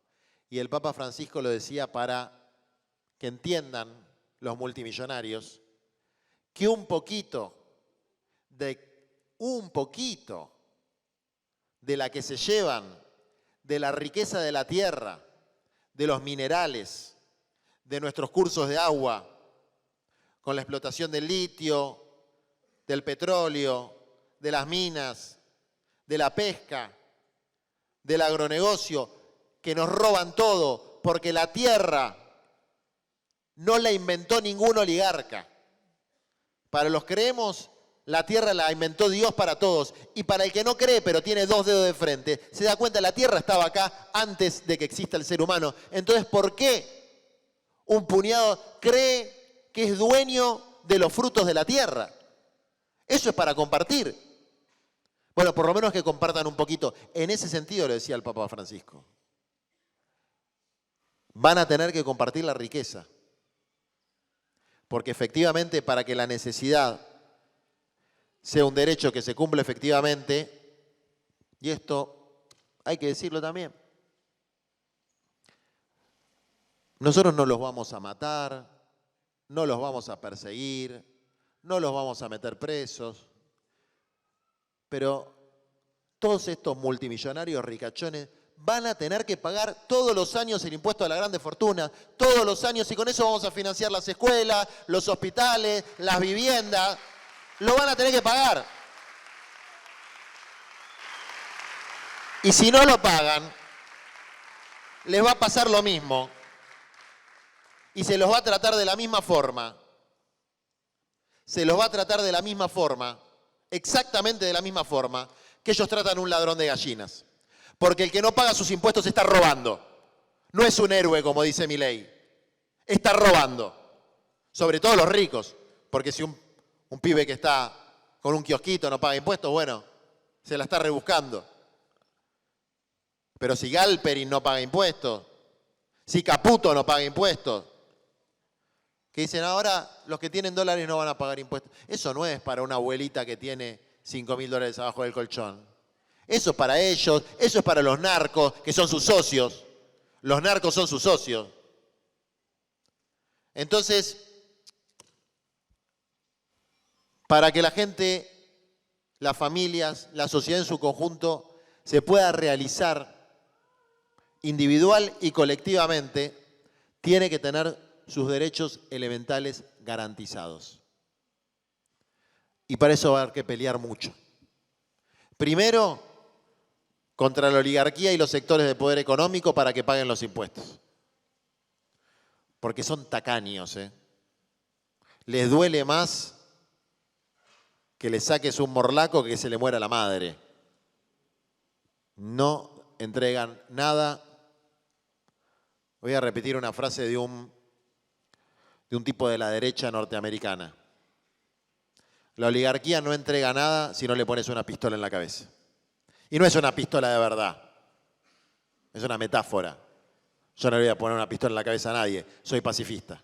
Speaker 1: Y el Papa Francisco lo decía para que entiendan los multimillonarios que un poquito de la que se llevan de la riqueza de la tierra, de los minerales, de nuestros cursos de agua, con la explotación del litio, del petróleo, de las minas, de la pesca, del agronegocio, que nos roban todo, porque la tierra no la inventó ningún oligarca. Para los que creemos, la tierra la inventó Dios para todos. Y para el que no cree, pero tiene dos dedos de frente, se da cuenta, la tierra estaba acá antes de que exista el ser humano. Entonces, ¿por qué un puñado cree que es dueño de los frutos de la tierra? Eso es para compartir. Bueno, por lo menos que compartan un poquito. En ese sentido lo decía el Papa Francisco. Van a tener que compartir la riqueza. Porque efectivamente, para que la necesidad sea un derecho que se cumple efectivamente, y esto hay que decirlo también, nosotros no los vamos a matar, no los vamos a perseguir, no los vamos a meter presos, pero todos estos multimillonarios ricachones van a tener que pagar todos los años el impuesto a la grande fortuna, todos los años, y con eso vamos a financiar las escuelas, los hospitales, las viviendas, lo van a tener que pagar. Y si no lo pagan, les va a pasar lo mismo y se los va a tratar de la misma forma. Se los va a tratar de la misma forma, exactamente de la misma forma, que ellos tratan a un ladrón de gallinas. Porque el que no paga sus impuestos está robando. No es un héroe, como dice Milei. Está robando. Sobre todo los ricos. Porque si un pibe que está con un kiosquito no paga impuestos, bueno, se la está rebuscando. Pero si Galperin no paga impuestos, si Caputo no paga impuestos, que dicen ahora los que tienen dólares no van a pagar impuestos. Eso no es para una abuelita que tiene $5.000 abajo del colchón. Eso es para ellos, eso es para los narcos, que son sus socios. Los narcos son sus socios. Entonces, para que la gente, las familias, la sociedad en su conjunto se pueda realizar individual y colectivamente, tiene que tener sus derechos elementales garantizados. Y para eso va a haber que pelear mucho. Primero, contra la oligarquía y los sectores de poder económico para que paguen los impuestos. Porque son tacaños, ¿eh? Les duele más que le saques un morlaco que se le muera la madre. No entregan nada. Voy a repetir una frase de un tipo de la derecha norteamericana. La oligarquía no entrega nada si no le pones una pistola en la cabeza. Y no es una pistola de verdad, es una metáfora. Yo no le voy a poner una pistola en la cabeza a nadie, soy pacifista.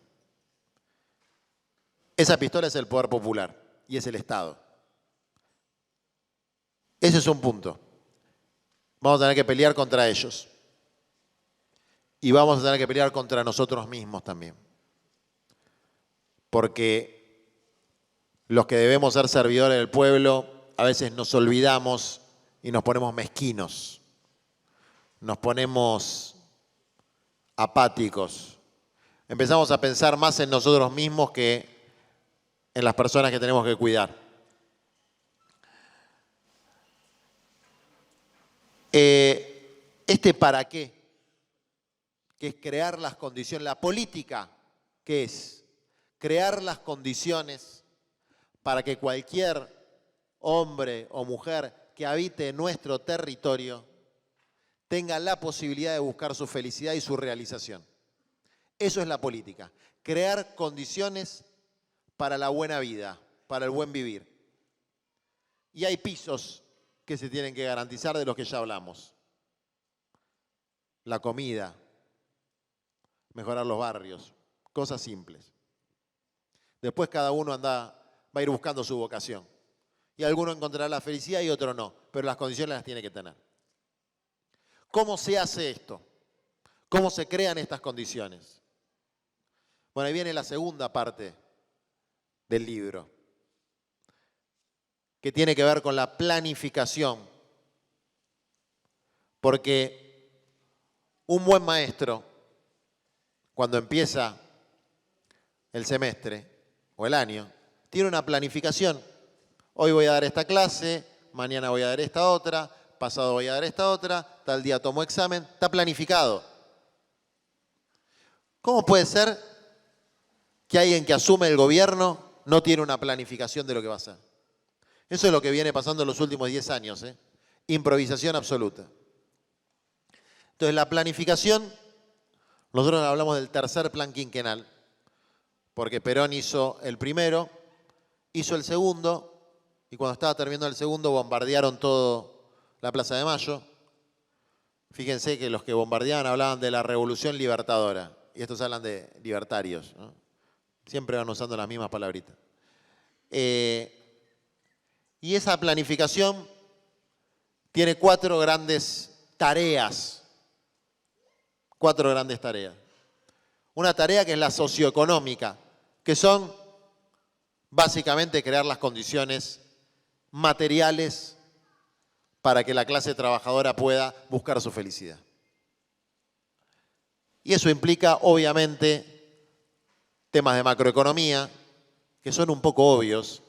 Speaker 1: Esa pistola es el poder popular y es el Estado. Ese es un punto. Vamos a tener que pelear contra ellos. Y vamos a tener que pelear contra nosotros mismos también. Porque los que debemos ser servidores del pueblo, a veces nos olvidamos y nos ponemos mezquinos. Nos ponemos apáticos. Empezamos a pensar más en nosotros mismos que en las personas que tenemos que cuidar. Este para qué, que es crear las condiciones, la política, ¿qué es? Crear las condiciones para que cualquier hombre o mujer que habite nuestro territorio tenga la posibilidad de buscar su felicidad y su realización. Eso es la política, crear condiciones para la buena vida, para el buen vivir. Y hay pisos que se tienen que garantizar de los que ya hablamos. La comida, mejorar los barrios, cosas simples. Después cada uno va a ir buscando su vocación. Y alguno encontrará la felicidad y otro no, pero las condiciones las tiene que tener. ¿Cómo se hace esto? ¿Cómo se crean estas condiciones? Bueno, ahí viene la segunda parte del libro, que tiene que ver con la planificación. Porque un buen maestro, cuando empieza el semestre o el año, tiene una planificación. Hoy voy a dar esta clase, mañana voy a dar esta otra, pasado voy a dar esta otra, tal día tomo examen, está planificado. ¿Cómo puede ser que alguien que asume el gobierno no tiene una planificación de lo que va a hacer? Eso es lo que viene pasando en los últimos 10 años, ¿eh? Improvisación absoluta. Entonces, la planificación, nosotros hablamos del tercer plan quinquenal, porque Perón hizo el primero, hizo el segundo, y cuando estaba terminando el segundo bombardearon todo la Plaza de Mayo. Fíjense que los que bombardeaban hablaban de la revolución libertadora, y estos hablan de libertarios, ¿no? Siempre van usando las mismas palabritas. Y esa planificación tiene cuatro grandes tareas. Una tarea que es la socioeconómica, que son Básicamente crear las condiciones materiales para que la clase trabajadora pueda buscar su felicidad. Y eso implica, obviamente, temas de macroeconomía, que son un poco obvios.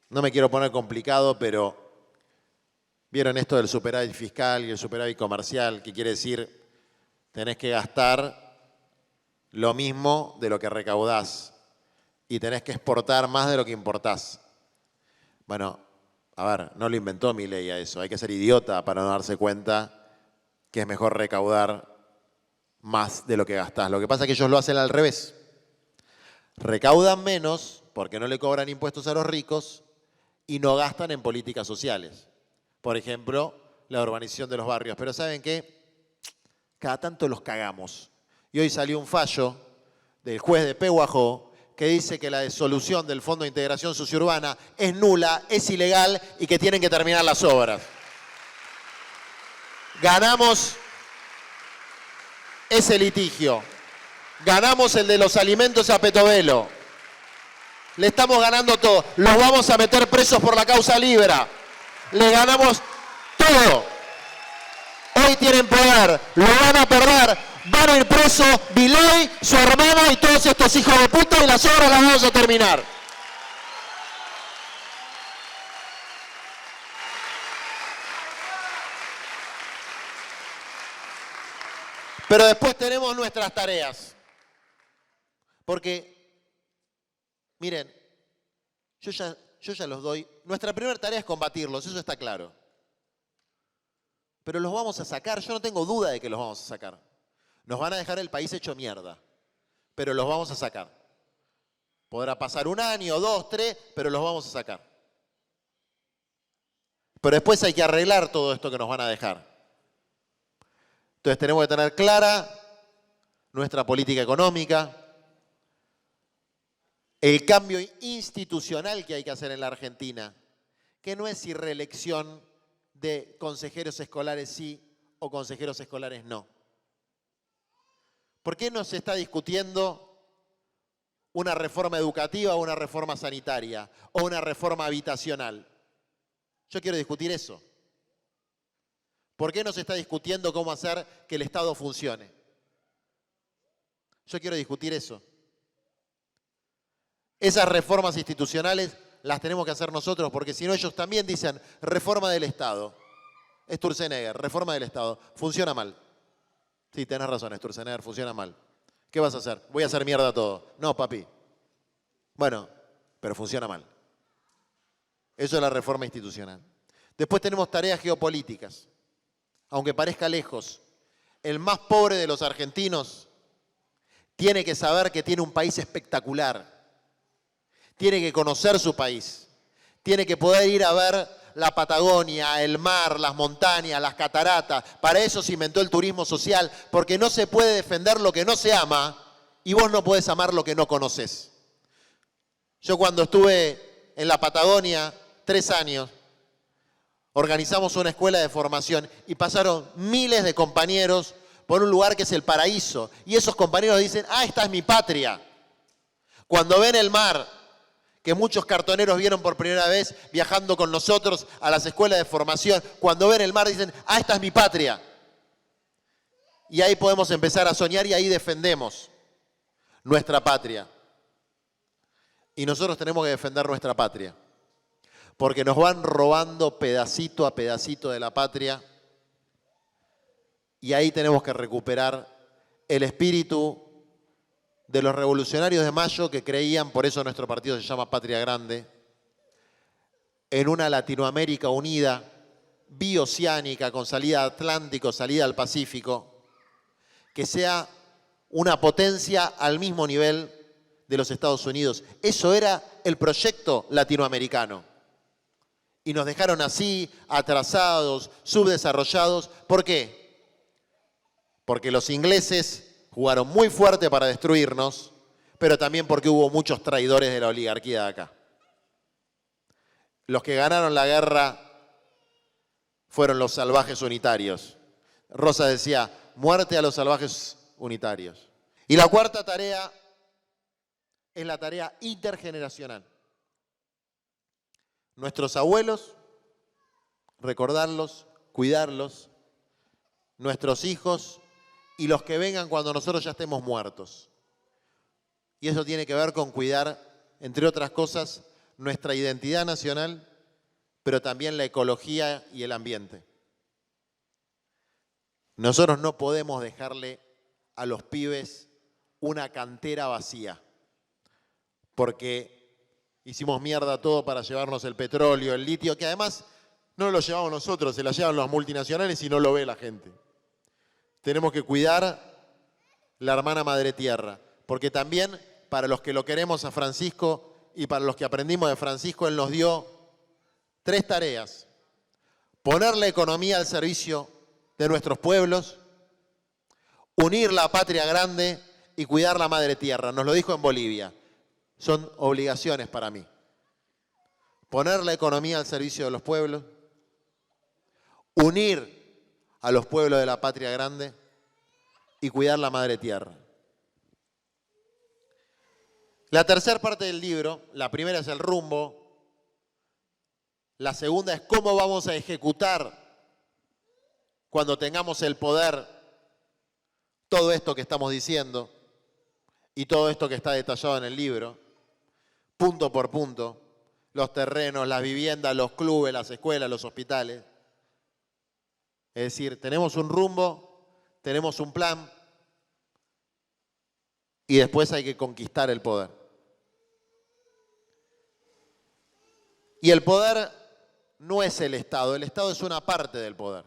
Speaker 1: No me quiero poner complicado, pero vieron esto del superávit fiscal y el superávit comercial, que quiere decir tenés que gastar lo mismo de lo que recaudás y tenés que exportar más de lo que importás. Bueno, a ver, no lo inventó Milei a eso. Hay que ser idiota para no darse cuenta que es mejor recaudar más de lo que gastás. Lo que pasa es que ellos lo hacen al revés. Recaudan menos porque no le cobran impuestos a los ricos y no gastan en políticas sociales. Por ejemplo, la urbanización de los barrios. Pero ¿saben qué? Cada tanto los cagamos. Y hoy salió un fallo del juez de Pehuajó que dice que la disolución del Fondo de Integración Sociourbana es nula, es ilegal y que tienen que terminar las obras. Ganamos ese litigio. Ganamos el de los alimentos a Petovelo. Le estamos ganando todo. Los vamos a meter presos por la causa Libra. Le ganamos todo. Hoy tienen poder. Lo van a perder. Van a ir presos Milei, su hermano y todos estos hijos de puta y las obras las vamos a terminar. Pero después tenemos nuestras tareas. Porque, miren, yo ya los doy. Nuestra primera tarea es combatirlos, eso está claro. Pero los vamos a sacar, yo no tengo duda de que los vamos a sacar. Nos van a dejar el país hecho mierda, pero los vamos a sacar. Podrá pasar 1 año, 2, 3, pero los vamos a sacar. Pero después hay que arreglar todo esto que nos van a dejar. Entonces tenemos que tener clara nuestra política económica, el cambio institucional que hay que hacer en la Argentina, que no es si reelección de consejeros escolares sí o consejeros escolares no. ¿Por qué no se está discutiendo una reforma educativa o una reforma sanitaria o una reforma habitacional? Yo quiero discutir eso. ¿Por qué no se está discutiendo cómo hacer que el Estado funcione? Yo quiero discutir eso. Esas reformas institucionales las tenemos que hacer nosotros, porque si no ellos también dicen reforma del Estado. Sturzenegger, reforma del Estado. Funciona mal. Sí, tenés razón, Sturzenegger, funciona mal. ¿Qué vas a hacer? Voy a hacer mierda todo. No, papi. Bueno, pero funciona mal. Eso es la reforma institucional. Después tenemos tareas geopolíticas. Aunque parezca lejos, el más pobre de los argentinos tiene que saber que tiene un país espectacular. Tiene que conocer su país. Tiene que poder ir a ver la Patagonia, el mar, las montañas, las cataratas. Para eso se inventó el turismo social, porque no se puede defender lo que no se ama y vos no podés amar lo que no conoces. Yo cuando estuve en la Patagonia 3 años, organizamos una escuela de formación y pasaron miles de compañeros por un lugar que es el paraíso. Y esos compañeros dicen, esta es mi patria. Cuando ven el mar, que muchos cartoneros vieron por primera vez viajando con nosotros a las escuelas de formación, cuando ven el mar dicen, esta es mi patria. Y ahí podemos empezar a soñar y ahí defendemos nuestra patria. Y nosotros tenemos que defender nuestra patria. Porque nos van robando pedacito a pedacito de la patria y ahí tenemos que recuperar el espíritu de los revolucionarios de Mayo que creían, por eso nuestro partido se llama Patria Grande, en una Latinoamérica unida, bioceánica, con salida al Atlántico, salida al Pacífico, que sea una potencia al mismo nivel de los Estados Unidos. Eso era el proyecto latinoamericano. Y nos dejaron así, atrasados, subdesarrollados. ¿Por qué? Porque los ingleses jugaron muy fuerte para destruirnos, pero también porque hubo muchos traidores de la oligarquía de acá. Los que ganaron la guerra fueron los salvajes unitarios. Rosa decía, muerte a los salvajes unitarios. Y la cuarta tarea es la tarea intergeneracional. nuestros abuelos, recordarlos, cuidarlos, nuestros hijos y los que vengan cuando nosotros ya estemos muertos. Y eso tiene que ver con cuidar, entre otras cosas, nuestra identidad nacional, pero también la ecología y el ambiente. Nosotros no podemos dejarle a los pibes una cantera vacía, porque hicimos mierda todo para llevarnos el petróleo, el litio, que además no lo llevamos nosotros, se la llevan las multinacionales y no lo ve la gente. Tenemos que cuidar la hermana madre tierra, porque también para los que lo queremos a Francisco y para los que aprendimos de Francisco, él nos dio 3 tareas. Poner la economía al servicio de nuestros pueblos, unir la patria grande y cuidar la madre tierra. Nos lo dijo en Bolivia. Son obligaciones para mí. Poner la economía al servicio de los pueblos, unir a los pueblos de la patria grande y cuidar la madre tierra. La tercera parte del libro, la primera es el rumbo, la segunda es cómo vamos a ejecutar cuando tengamos el poder todo esto que estamos diciendo y todo esto que está detallado en el libro, punto por punto, los terrenos, las viviendas, los clubes, las escuelas, los hospitales. Es decir, tenemos un rumbo, tenemos un plan y después hay que conquistar el poder. Y el poder no es el Estado es una parte del poder.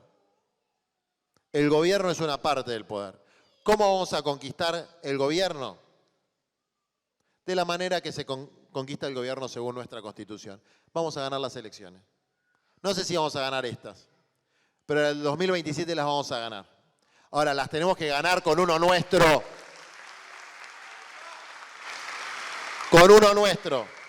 Speaker 1: El gobierno es una parte del poder. ¿Cómo vamos a conquistar el gobierno? De la manera que se conquista el gobierno según nuestra Constitución. Vamos a ganar las elecciones. No sé si vamos a ganar estas, pero en el 2027 las vamos a ganar. Ahora, las tenemos que ganar con uno nuestro. Con uno nuestro.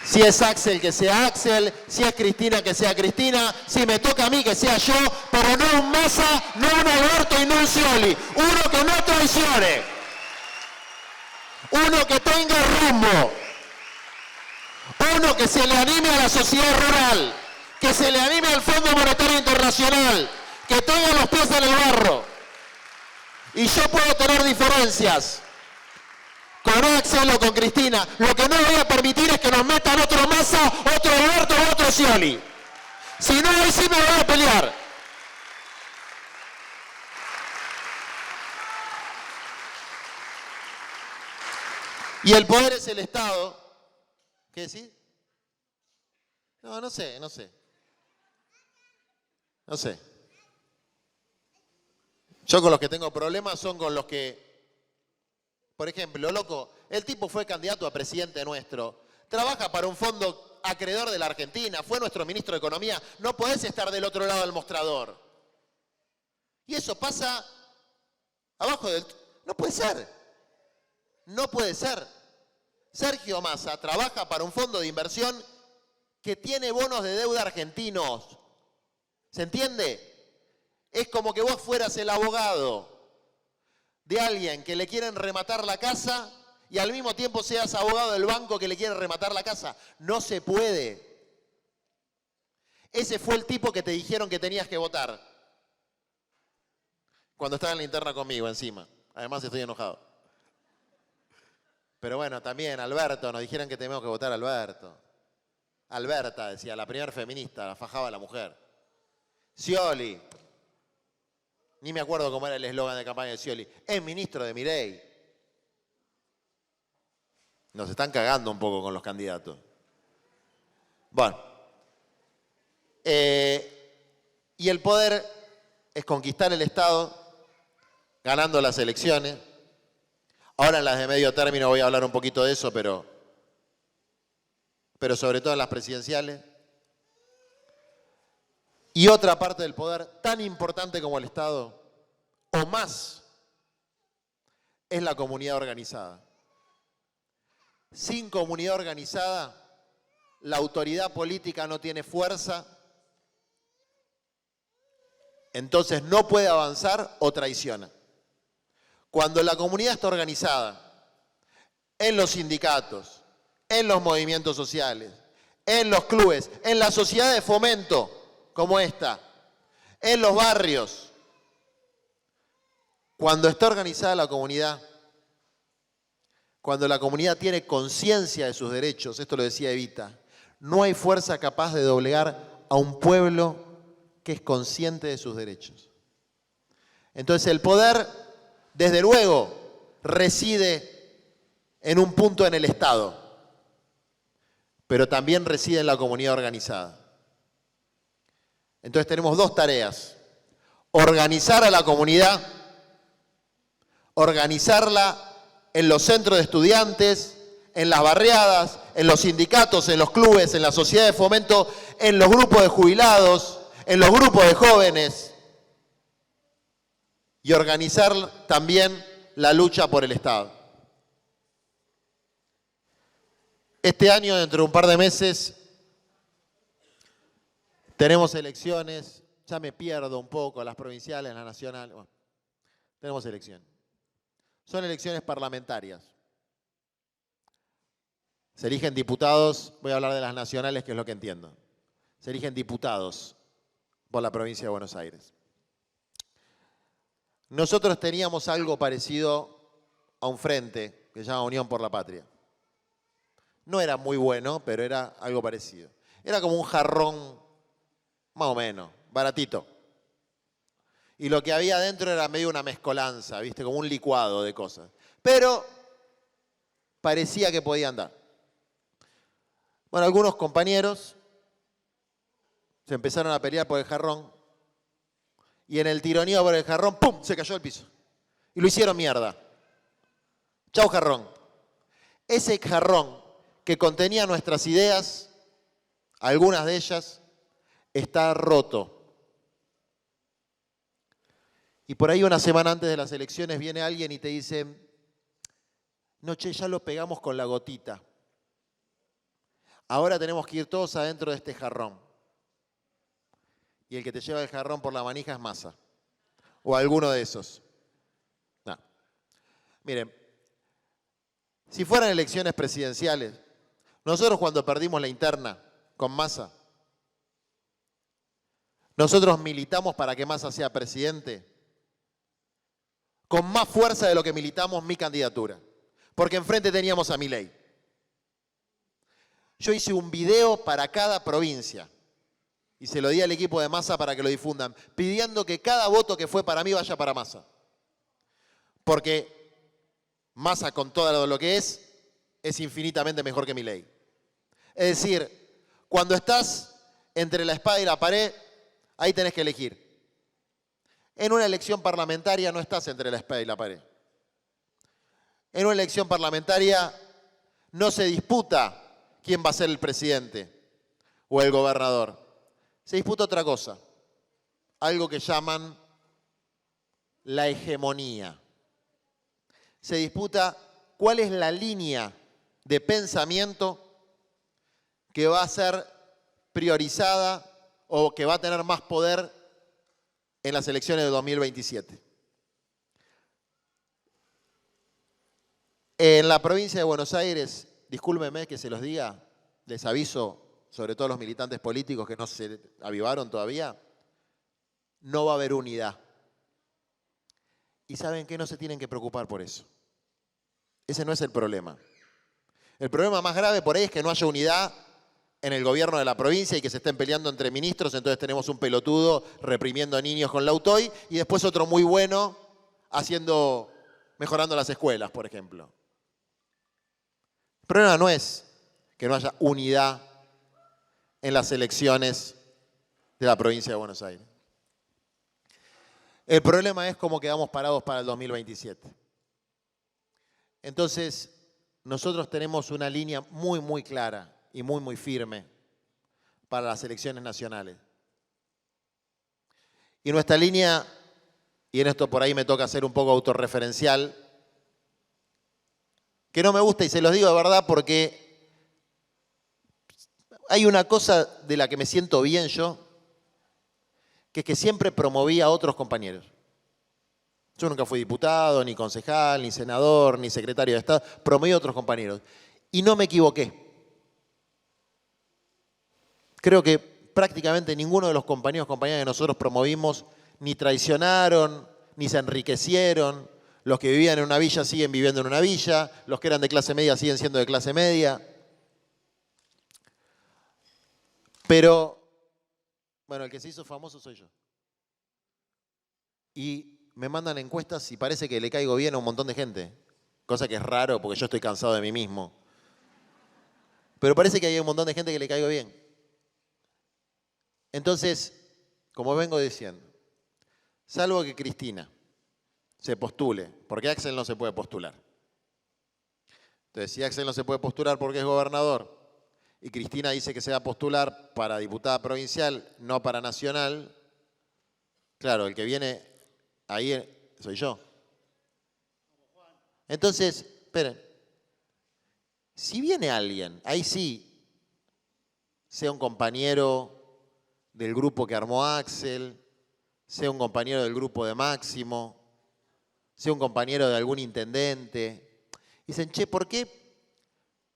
Speaker 1: Si es Axel, que sea Axel. Si es Cristina, que sea Cristina. Si me toca a mí, que sea yo. Pero no un Massa, no un Alberto y no un Scioli. Uno que no traicione. Uno que tenga rumbo. Uno que se le anime a la sociedad rural. Que se le anime al Fondo Monetario Internacional. Que tenga los pies en el barro. Y yo puedo tener diferencias con Axel o con Cristina. Lo que no voy a permitir es que nos metan otro Massa, otro Alberto o otro Scioli. Si no, ahí sí me voy a pelear. Y el poder es el Estado. ¿Qué decís? No sé. No sé. Yo con los que tengo problemas son con los que, por ejemplo, loco, el tipo fue candidato a presidente nuestro, trabaja para un fondo acreedor de la Argentina, fue nuestro ministro de Economía, no podés estar del otro lado del mostrador. Y eso pasa abajo del... No puede ser. No puede ser. Sergio Massa trabaja para un fondo de inversión que tiene bonos de deuda argentinos. ¿Se entiende? Es como que vos fueras el abogado de alguien que le quieren rematar la casa y al mismo tiempo seas abogado del banco que le quiere rematar la casa. No se puede. Ese fue el tipo que te dijeron que tenías que votar cuando estaba en la interna conmigo encima. Además estoy enojado. Pero bueno, también Alberto, nos dijeron que teníamos que votar a Alberto. Alberta, decía, la primera feminista, la fajaba a la mujer. Scioli. Ni me acuerdo cómo era el eslogan de campaña de Scioli. Es ministro de Milei. Nos están cagando un poco con los candidatos. Bueno. Y el poder es conquistar el Estado, ganando las elecciones. Ahora en las de medio término voy a hablar un poquito de eso, pero sobre todo en las presidenciales. Y otra parte del poder, tan importante como el Estado, o más, es la comunidad organizada. Sin comunidad organizada, la autoridad política no tiene fuerza, entonces no puede avanzar o traiciona. Cuando la comunidad está organizada, en los sindicatos, en los movimientos sociales, en los clubes, en la sociedad de fomento como esta, en los barrios. Cuando está organizada la comunidad, cuando la comunidad tiene conciencia de sus derechos, esto lo decía Evita, no hay fuerza capaz de doblegar a un pueblo que es consciente de sus derechos. Entonces el poder, desde luego, reside en un punto en el Estado, pero también reside en la comunidad organizada. Entonces tenemos dos tareas: organizar a la comunidad, organizarla en los centros de estudiantes, en las barriadas, en los sindicatos, en los clubes, en la sociedad de fomento, en los grupos de jubilados, en los grupos de jóvenes, y organizar también la lucha por el Estado. Este año, dentro de un par de meses, tenemos elecciones, ya me pierdo un poco, las provinciales, las nacionales, bueno, tenemos elecciones. Son elecciones parlamentarias. Se eligen diputados, voy a hablar de las nacionales, que es lo que entiendo. Se eligen diputados por la provincia de Buenos Aires. Nosotros teníamos algo parecido a un frente que se llama Unión por la Patria. No era muy bueno, pero era algo parecido. Era como un jarrón, más o menos, baratito. Y lo que había adentro era medio una mezcolanza, ¿viste? Como un licuado de cosas. Pero parecía que podía andar. Bueno, algunos compañeros se empezaron a pelear por el jarrón y en el tironeo por el jarrón, ¡pum!, se cayó al piso. Y lo hicieron mierda. Chau jarrón. Ese jarrón que contenía nuestras ideas, algunas de ellas, está roto. Y por ahí una semana antes de las elecciones viene alguien y te dice, no, che, ya lo pegamos con la gotita. Ahora tenemos que ir todos adentro de este jarrón. Y el que te lleva el jarrón por la manija es Massa. O alguno de esos. No. Miren, si fueran elecciones presidenciales, nosotros cuando perdimos la interna con Massa, nosotros militamos para que Massa sea presidente con más fuerza de lo que militamos mi candidatura. Porque enfrente teníamos a Milei. Yo hice un video para cada provincia y se lo di al equipo de Massa para que lo difundan, pidiendo que cada voto que fue para mí vaya para Massa. Porque Massa, con todo lo que es infinitamente mejor que Milei. Es decir, cuando estás entre la espada y la pared, ahí tenés que elegir. En una elección parlamentaria no estás entre la espada y la pared. En una elección parlamentaria no se disputa quién va a ser el presidente o el gobernador. Se disputa otra cosa, algo que llaman la hegemonía. Se disputa cuál es la línea de pensamiento que va a ser priorizada o que va a tener más poder en las elecciones de 2027. En la provincia de Buenos Aires, discúlpenme que se los diga, les aviso, sobre todo los militantes políticos que no se avivaron todavía, no va a haber unidad. Y saben que no se tienen que preocupar por eso. Ese no es el problema. El problema más grave por ahí es que no haya unidad en el gobierno de la provincia y que se estén peleando entre ministros, entonces tenemos un pelotudo reprimiendo a niños con la UTOY y después otro muy bueno mejorando las escuelas, por ejemplo. El problema no es que no haya unidad en las elecciones de la provincia de Buenos Aires. El problema es cómo quedamos parados para el 2027. Entonces, nosotros tenemos una línea muy, muy clara y muy, muy firme para las elecciones nacionales. Y nuestra línea, y en esto por ahí me toca ser un poco autorreferencial, que no me gusta y se los digo de verdad porque hay una cosa de la que me siento bien yo, que es que siempre promoví a otros compañeros. Yo nunca fui diputado, ni concejal, ni senador, ni secretario de Estado, promoví a otros compañeros. Y no me equivoqué. Creo que prácticamente ninguno de los compañeros y compañeras que nosotros promovimos ni traicionaron, ni se enriquecieron. Los que vivían en una villa siguen viviendo en una villa, los que eran de clase media siguen siendo de clase media. Pero, bueno, el que se hizo famoso soy yo. Y me mandan encuestas y parece que le caigo bien a un montón de gente. Cosa que es raro porque yo estoy cansado de mí mismo. Pero parece que hay un montón de gente que le caigo bien. Entonces, como vengo diciendo, salvo que Cristina se postule, porque Axel no se puede postular. Entonces, si Axel no se puede postular porque es gobernador y Cristina dice que se va a postular para diputada provincial, no para nacional, claro, el que viene ahí soy yo. Entonces, esperen, si viene alguien, ahí sí, sea un compañero del grupo que armó Axel, sea un compañero del grupo de Máximo, sea un compañero de algún intendente. Dicen, che, ¿por qué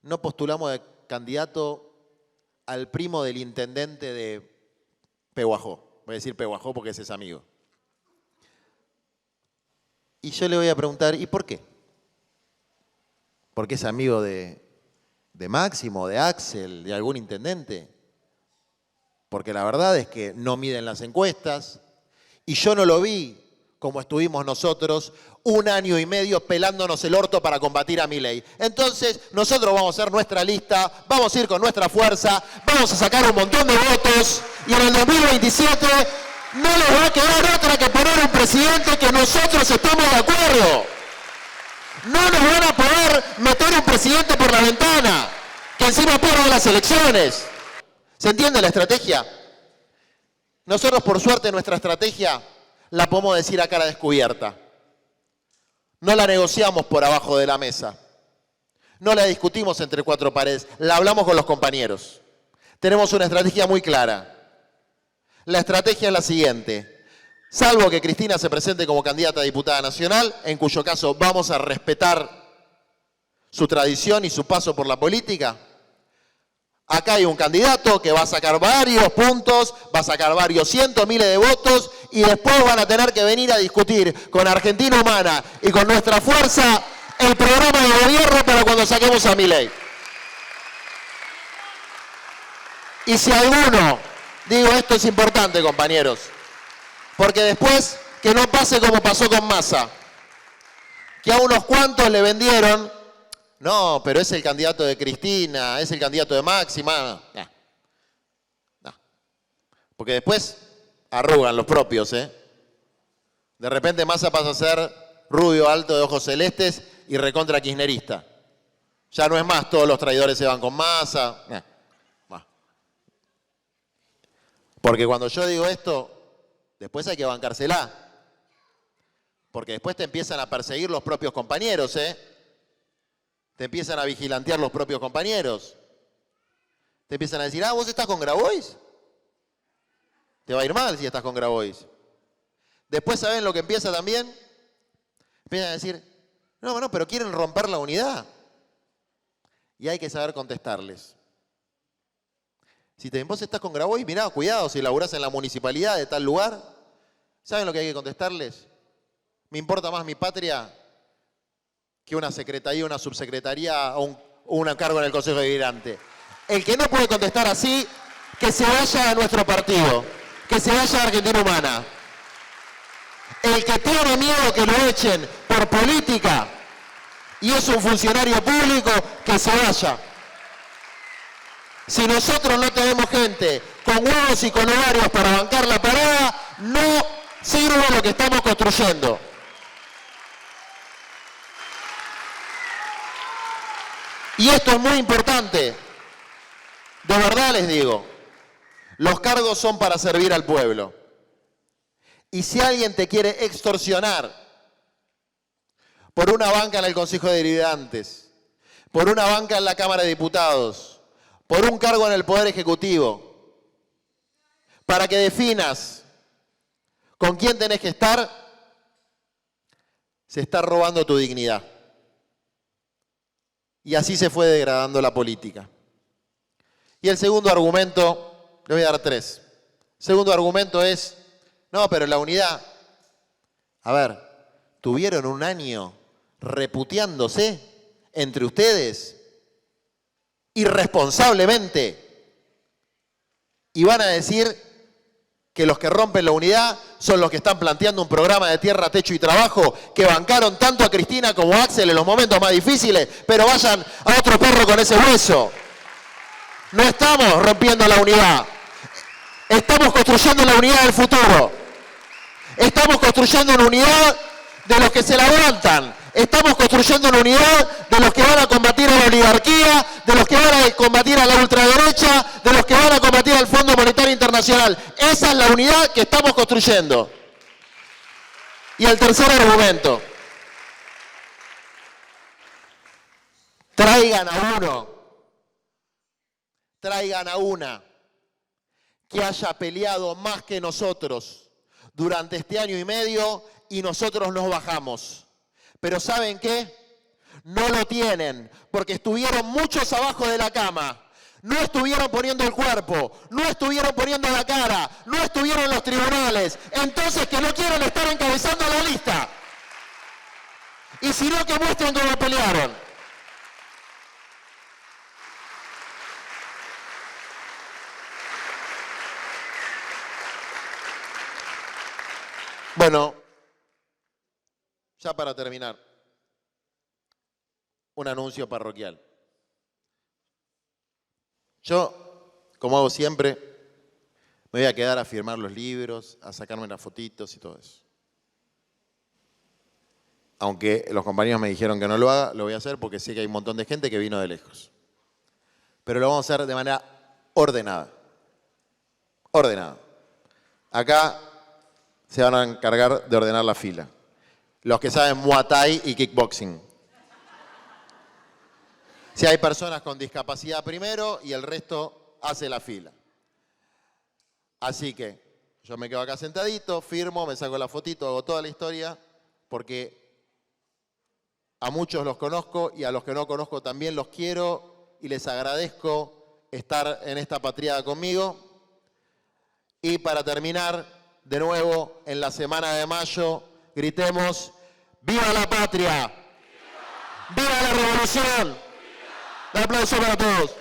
Speaker 1: no postulamos de candidato al primo del intendente de Pehuajó? Voy a decir Pehuajó porque ese es amigo. Y yo le voy a preguntar, ¿y por qué? ¿Porque es amigo de Máximo, de Axel, de algún intendente? Porque la verdad es que no miden las encuestas y yo no lo vi como estuvimos nosotros 1 año y medio pelándonos el orto para combatir a Milei. Entonces, nosotros vamos a hacer nuestra lista, vamos a ir con nuestra fuerza, vamos a sacar un montón de votos y en el 2027 no les va a quedar otra que poner un presidente que nosotros estamos de acuerdo. No nos van a poder meter un presidente por la ventana, que encima pierde las elecciones. ¿Se entiende la estrategia? Nosotros, por suerte, nuestra estrategia la podemos decir a cara descubierta. No la negociamos por abajo de la mesa. No la discutimos entre 4 paredes. La hablamos con los compañeros. Tenemos una estrategia muy clara. La estrategia es la siguiente. Salvo que Cristina se presente como candidata a diputada nacional, en cuyo caso vamos a respetar su tradición y su paso por la política. Acá hay un candidato que va a sacar varios puntos, va a sacar varios cientos, miles de votos y después van a tener que venir a discutir con Argentina Humana y con nuestra fuerza el programa de gobierno para cuando saquemos a Milei. Y si alguno, digo esto es importante compañeros, porque después que no pase como pasó con Massa, que a unos cuantos le vendieron. No, pero es el candidato de Cristina, es el candidato de Máxima. No. Porque después arrugan los propios, ¿eh? De repente Massa pasa a ser rubio, alto, de ojos celestes y recontra kirchnerista. Ya no es más, todos los traidores se van con Massa. Porque cuando yo digo esto, después hay que bancársela. Porque después te empiezan a perseguir los propios compañeros, ¿eh? Te empiezan a vigilantear los propios compañeros. Te empiezan a decir, ¿vos estás con Grabois? Te va a ir mal si estás con Grabois. Después, ¿saben lo que empieza también? Empiezan a decir, no, pero quieren romper la unidad. Y hay que saber contestarles. Si vos estás con Grabois, mirá, cuidado, si laburás en la municipalidad de tal lugar, ¿saben lo que hay que contestarles? Me importa más mi patria que una secretaría, una subsecretaría o un cargo en el Consejo Deliberante. El que no puede contestar así, que se vaya a nuestro partido, que se vaya a Argentina Humana. El que tiene miedo que lo echen por política y es un funcionario público, que se vaya. Si nosotros no tenemos gente con huevos y con ovarios para bancar la parada, no sirve lo que estamos construyendo. Y esto es muy importante, de verdad les digo, los cargos son para servir al pueblo. Y si alguien te quiere extorsionar por una banca en el Consejo de Deliberantes, por una banca en la Cámara de Diputados, por un cargo en el Poder Ejecutivo, para que definas con quién tenés que estar, se está robando tu dignidad. Y así se fue degradando la política. Y el segundo argumento, le voy a dar 3. El segundo argumento es, no, pero la unidad, a ver, tuvieron un año reputeándose entre ustedes irresponsablemente y van a decir que los que rompen la unidad son los que están planteando un programa de tierra, techo y trabajo, que bancaron tanto a Cristina como a Axel en los momentos más difíciles, pero vayan a otro perro con ese hueso. No estamos rompiendo la unidad. Estamos construyendo la unidad del futuro. Estamos construyendo una unidad de los que se la aguantan. Estamos construyendo una unidad de los que van a combatir a la oligarquía, de los que van a combatir a la ultraderecha, de los que van a combatir al Fondo Monetario Internacional. Esa es la unidad que estamos construyendo. Y el tercer argumento. Traigan a uno, traigan a una que haya peleado más que nosotros durante este año y medio y nosotros nos bajamos. Pero ¿saben qué? No lo tienen, porque estuvieron muchos abajo de la cama. No estuvieron poniendo el cuerpo, no estuvieron poniendo la cara, no estuvieron en los tribunales. Entonces que no quieren estar encabezando la lista. Y si no, que muestren cómo pelearon. Bueno, ya para terminar, un anuncio parroquial. Yo, como hago siempre, me voy a quedar a firmar los libros, a sacarme las fotitos y todo eso. Aunque los compañeros me dijeron que no lo haga, lo voy a hacer porque sé que hay un montón de gente que vino de lejos. Pero lo vamos a hacer de manera ordenada. Ordenada. Acá se van a encargar de ordenar la fila. Los que saben Muay Thai y kickboxing. Si hay personas con discapacidad primero y el resto hace la fila. Así que yo me quedo acá sentadito, firmo, me saco la fotito, hago toda la historia, porque a muchos los conozco y a los que no conozco también los quiero y les agradezco estar en esta patriada conmigo. Y para terminar, de nuevo, en la semana de mayo, gritemos: ¡viva la patria! ¡Viva la revolución! Un aplauso para todos.